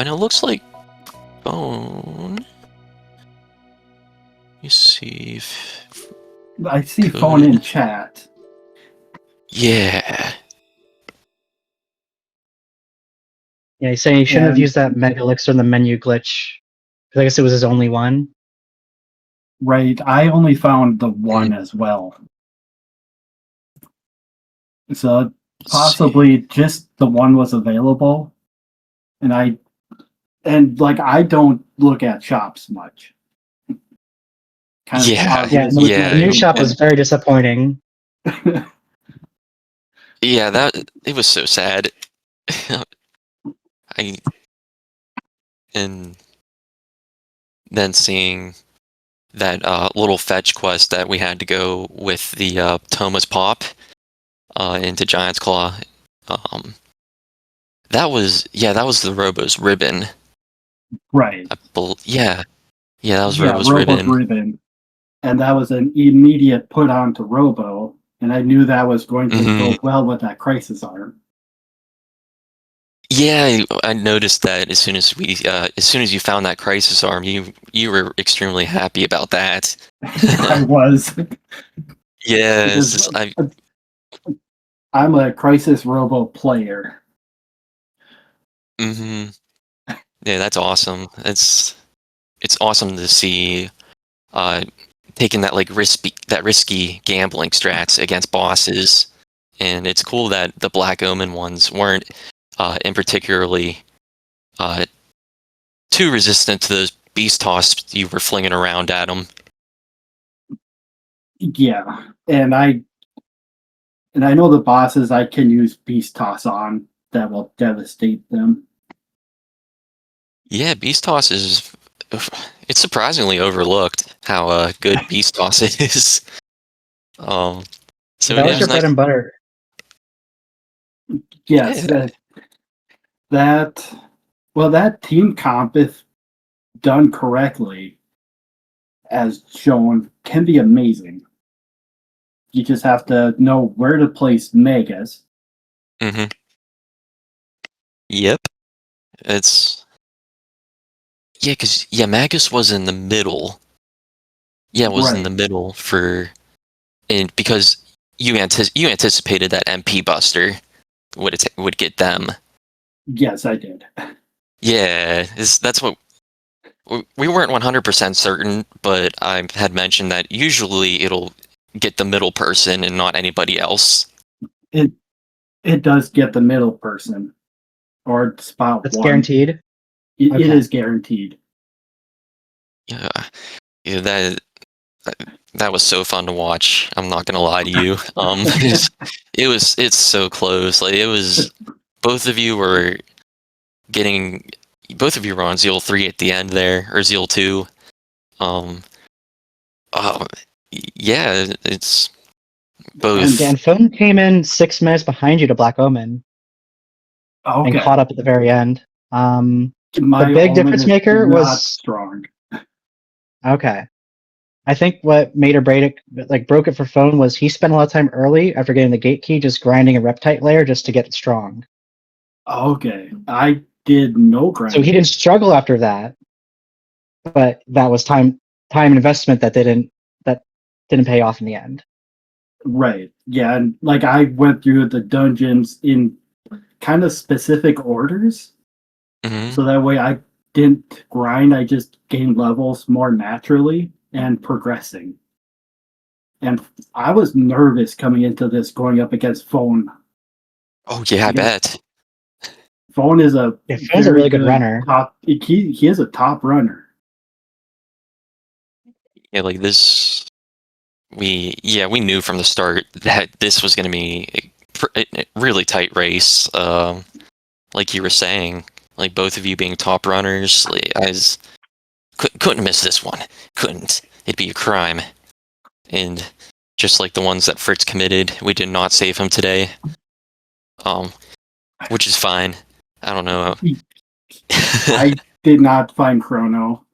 know, it looks like phone. You see if... I see phone in chat. Yeah. Yeah, he's saying he shouldn't have used that Mega Elixir in the menu glitch. Because I guess it was his only one. Right, I only found the one as well. So possibly just the one was available. And I don't look at shops much. Yeah, the new shop was very disappointing. Yeah, it was so sad. And then seeing that little fetch quest that we had to go with the Thomas Pop into Giant's Claw. That was the Robo's ribbon. Right. Yeah, that was Robo's ribbon. And that was an immediate put on to Robo, and I knew that was going to go well with that Crisis Arm. Yeah, I noticed that as soon as you found that Crisis Arm, you were extremely happy about that. I was. Yes, I'm a Crisis Robo player. Yeah, that's awesome. It's awesome to see taking that risky gambling strats against bosses, and it's cool that the Black Omen ones weren't in particularly too resistant to those beast toss you were flinging around at them. Yeah, and I know the bosses I can use beast toss on that will devastate them. Yeah, beast toss it's surprisingly overlooked how good beast toss is. So that was your bread and butter. Yes, that team comp, if done correctly, as shown, can be amazing. You just have to know where to place megas. Yep. It's because Magus was in the middle. Yeah, it was in the Right. middle and because you anticipated that MP Buster would get them. Yes, I did. Yeah, that's what we weren't 100% certain, but I had mentioned that usually it'll get the middle person and not anybody else. It does get the middle person or spot That's one. guaranteed. It Okay. is guaranteed. Yeah, that was so fun to watch. I'm not gonna lie to you. It's so close. Like it was, both of you were on Zeal 3 at the end there, or Zeal 2. Yeah, it's both. And Phone came in 6 minutes behind you to Black Omen and Okay. caught up at the very end. My the big omen difference is maker not was strong. okay. I think what made or broke it for Phone was he spent a lot of time early after getting the gate key, just grinding a reptite layer just to get it strong. Okay. I did no grind. So he didn't struggle after that, but that was time investment that didn't pay off in the end. Right. Yeah, and like I went through the dungeons in kind of specific orders. Mhm. So that way I didn't grind, I just gained levels more naturally and progressing. And I was nervous coming into this going up against Phone. Oh yeah, I Because bet. Phone is a Phone's a really good runner. He is a top runner. Yeah, like this. We knew from the start that this was going to be a really tight race. Like you were saying, like both of you being top runners, like, couldn't miss this one. Couldn't. It'd be a crime. And just like the ones that Fritz committed, we did not save him today. Which is fine. I don't know. I did not find Chrono.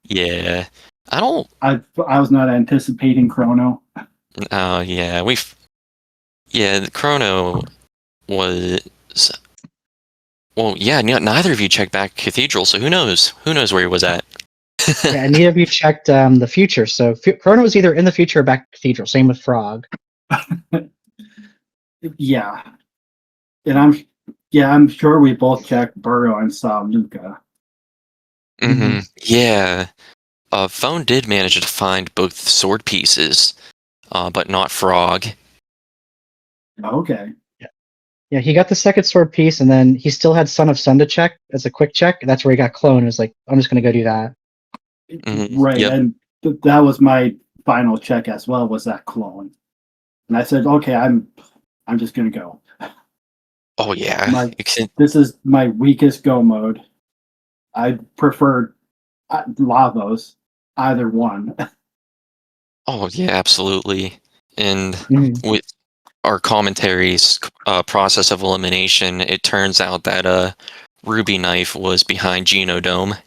Yeah. I was not anticipating Chrono. Oh yeah, the Chrono was. Well, yeah, neither of you checked back Cathedral, so who knows? Who knows where he was at? Yeah, and neither of you checked the future. So Chrono was either in the future or back to Cathedral. Same with Frog. Yeah, and I'm sure we both checked Burrow and saw Luca. Mm-hmm. Yeah. Phone did manage to find both sword pieces, but not Frog. Okay. Yeah, he got the second sword piece, and then he still had Son of Sun to check as a quick check. That's where he got cloned. It was like, I'm just going to go do that. Mm-hmm. Right, Yep. and that was my final check as well, was that clone. And I said, okay, I'm just going to go. Oh, yeah. This is my weakest go mode. I prefer Lavos, either one. Oh, yeah, absolutely. And Mhm. with our commentary's process of elimination, it turns out that Ruby Knife was behind Genodome.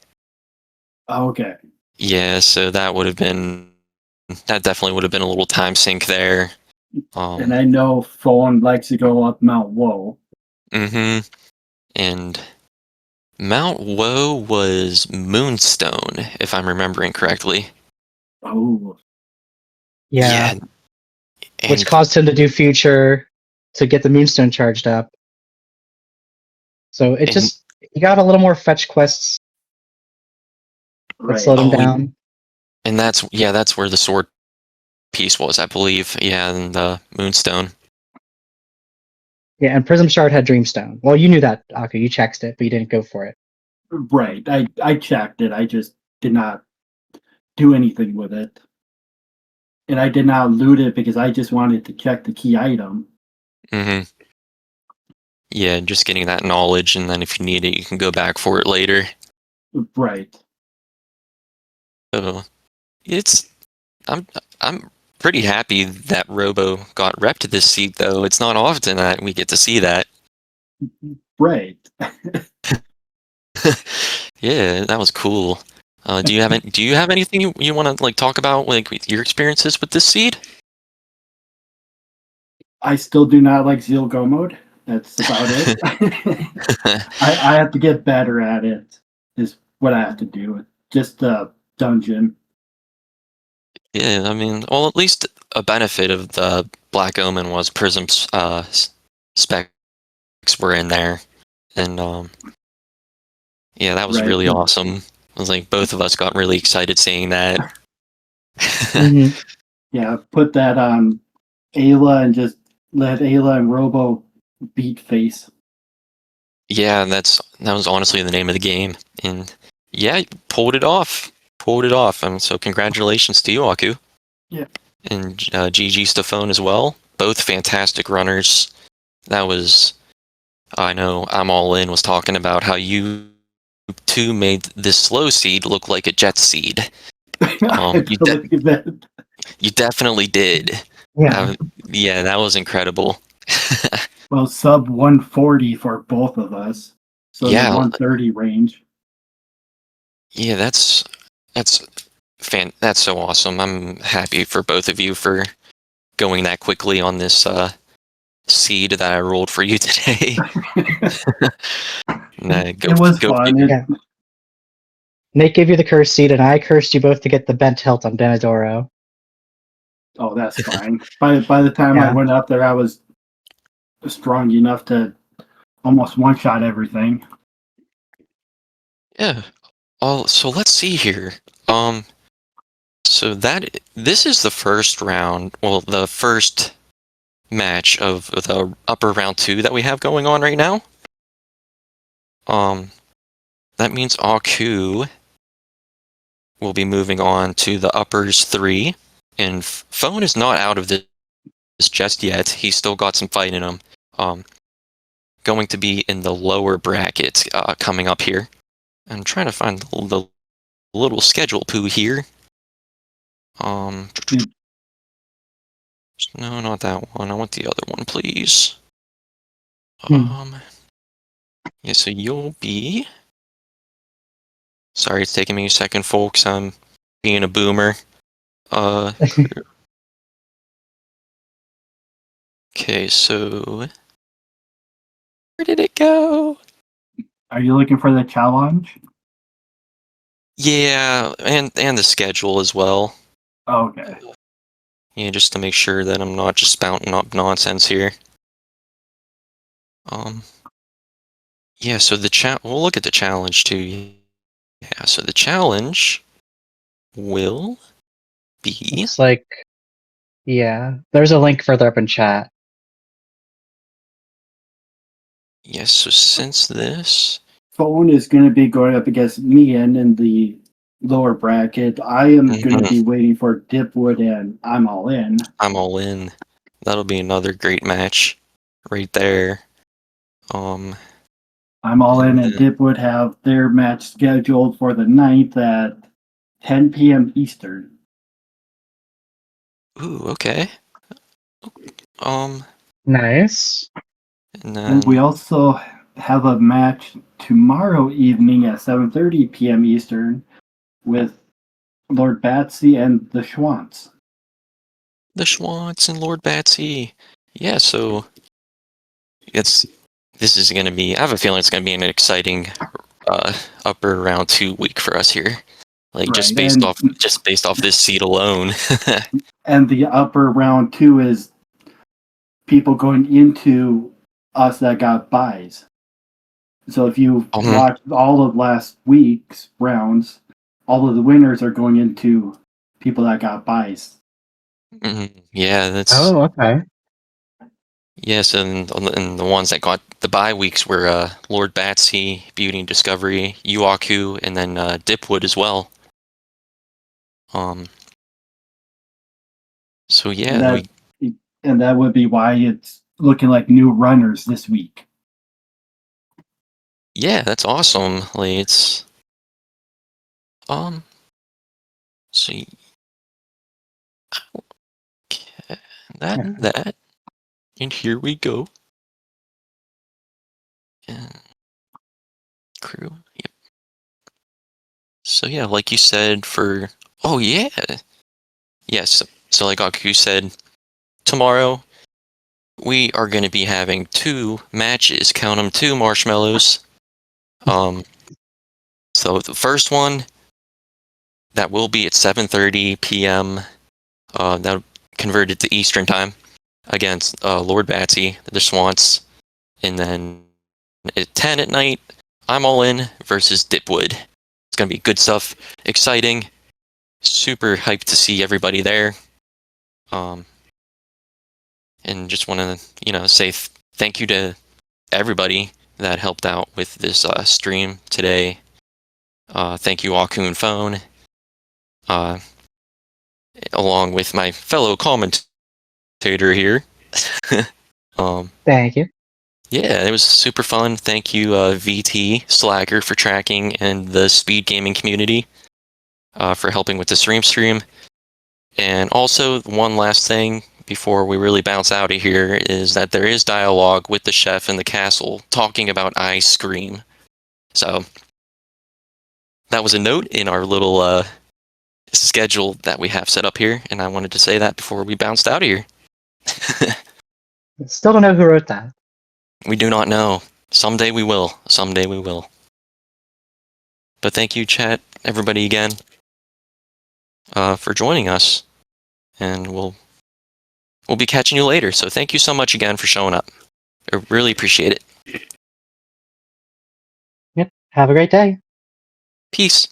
Okay. Yeah, so that definitely would have been a little time sink there. And I know Phone likes to go up Mount Woe. Mm-hmm. And Mount Woe was Moonstone, if I'm remembering correctly. Oh. Yeah. And Which caused him to do future to get the Moonstone charged up. So it just, he got a little more fetch quests that slowed him down. And that's where the sword piece was, I believe. Yeah, and the Moonstone. Yeah, and Prism Shard had Dreamstone. Well, you knew that, Aku. You checked it, but you didn't go for it. Right. I checked it. I just did not do anything with it. And I did not loot it because I just wanted to check the key item. Mm-hmm. Yeah, just getting that knowledge, and then if you need it, you can go back for it later. Right. So I'm pretty happy that Robo got rep to this seat, though. It's not often that we get to see that. Right. Yeah, that was cool. Do you have anything you want to like talk about, like with your experiences with this seed? I still do not like Zeal Go mode. That's about it. I have to get better at it. Is what I have to do. Just the dungeon. Yeah, I mean, well, at least a benefit of the Black Omen was Prism's specs were in there, and yeah, that was Right. really awesome. It was like both of us got really excited seeing that. Mhm. Yeah, put that on Ayla and just let Ayla and Robo beat face. Yeah, and that was honestly the name of the game, and yeah, you pulled it off. Pulled it off, and so congratulations to you, Aku. Yeah. And GG Stefone as well. Both fantastic runners. That was, I know, I'm All In was talking about how you two made this slow seed look like a jet seed. You definitely did. Yeah. Yeah, that was incredible. Well, sub 140 for both of us. So Yeah. the 130 range. Yeah, that's so awesome. I'm happy for both of you for going that quickly on this seed that I rolled for you today. It was fun. Yeah. Nate gave you the curse seed, and I cursed you both to get the bent hilt on Benadoro. Oh, that's fine. By the time I went up there, I was strong enough to almost one-shot everything. Yeah. Oh, so let's see here. So this is the first round. Well, the first match of the upper round 2 that we have going on right now. That means Aku will be moving on to the uppers 3, and Phone is not out of this just yet. He's still got some fight in him. Going to be in the lower bracket coming up here. I'm trying to find the little schedule poo here. No, not that one. I want the other one, please. Yeah, so you'll be... Sorry, it's taking me a second, folks. I'm being a boomer. Okay, so... Where did it go? Are you looking for the challenge? Yeah, and the schedule as well. Okay. Yeah, just to make sure that I'm not just spouting up nonsense here. Yeah, so we'll look at the challenge too. Yeah, so the challenge will be... Looks like, yeah, there's a link further up in chat. Yes, so since this... Phone is going to be going up against me and in the lower bracket. I am going to be waiting for Dipwood and I'm All In. I'm All In. That'll be another great match right there. I'm All In and Dipwood have their match scheduled for the 9th at 10 p.m. Eastern. Ooh, okay. Nice. And we also have a match tomorrow evening at 7:30 p.m. Eastern with Lord Batsy and the Schwantz. The Schwantz and Lord Batsy. Yeah, so this is going to be... I have a feeling it's going to be an exciting upper round 2 week for us here. Like, just based off this seed alone. And the upper round 2 is people going into us that got buys. So if you watched all of last week's rounds, all of the winners are going into people that got buys. Yeah, that's... Oh, okay. Yes, and the ones that got the bye weeks were Lord Batsy, Beauty and Discovery, Yuaku, and then Dipwood as well. So yeah, and that would be why it's looking like new runners this week. Yeah, that's awesome. Like, it's see, okay, that, and here we go. And crew, yep. So yeah, like you said, yes. So like Aku said, tomorrow we are going to be having 2 matches. Count them, 2 marshmallows. So the first one, that will be at 7:30 p.m. That converted to Eastern time against Lord Batsy, the Swants. And then at 10 at night, I'm All In versus Dipwood. It's going to be good stuff, exciting, super hyped to see everybody there. And just want to, say thank you to everybody that helped out with this stream today. Thank you, Aku and Phone. Along with my fellow commentator here. Thank you. Yeah, it was super fun. Thank you, VT Slacker, for tracking, and the Speedgaming community for helping with the stream. And also, one last thing before we really bounce out of here is that there is dialogue with the chef in the castle talking about ice cream. So that was a note in our little schedule that we have set up here, and I wanted to say that before we bounced out of here. Still don't know who wrote that. We do not know. Someday we will. Someday we will. But thank you, chat, everybody, again, for joining us. And we'll be catching you later. So thank you so much again for showing up. I really appreciate it. Yep. Have a great day. Peace.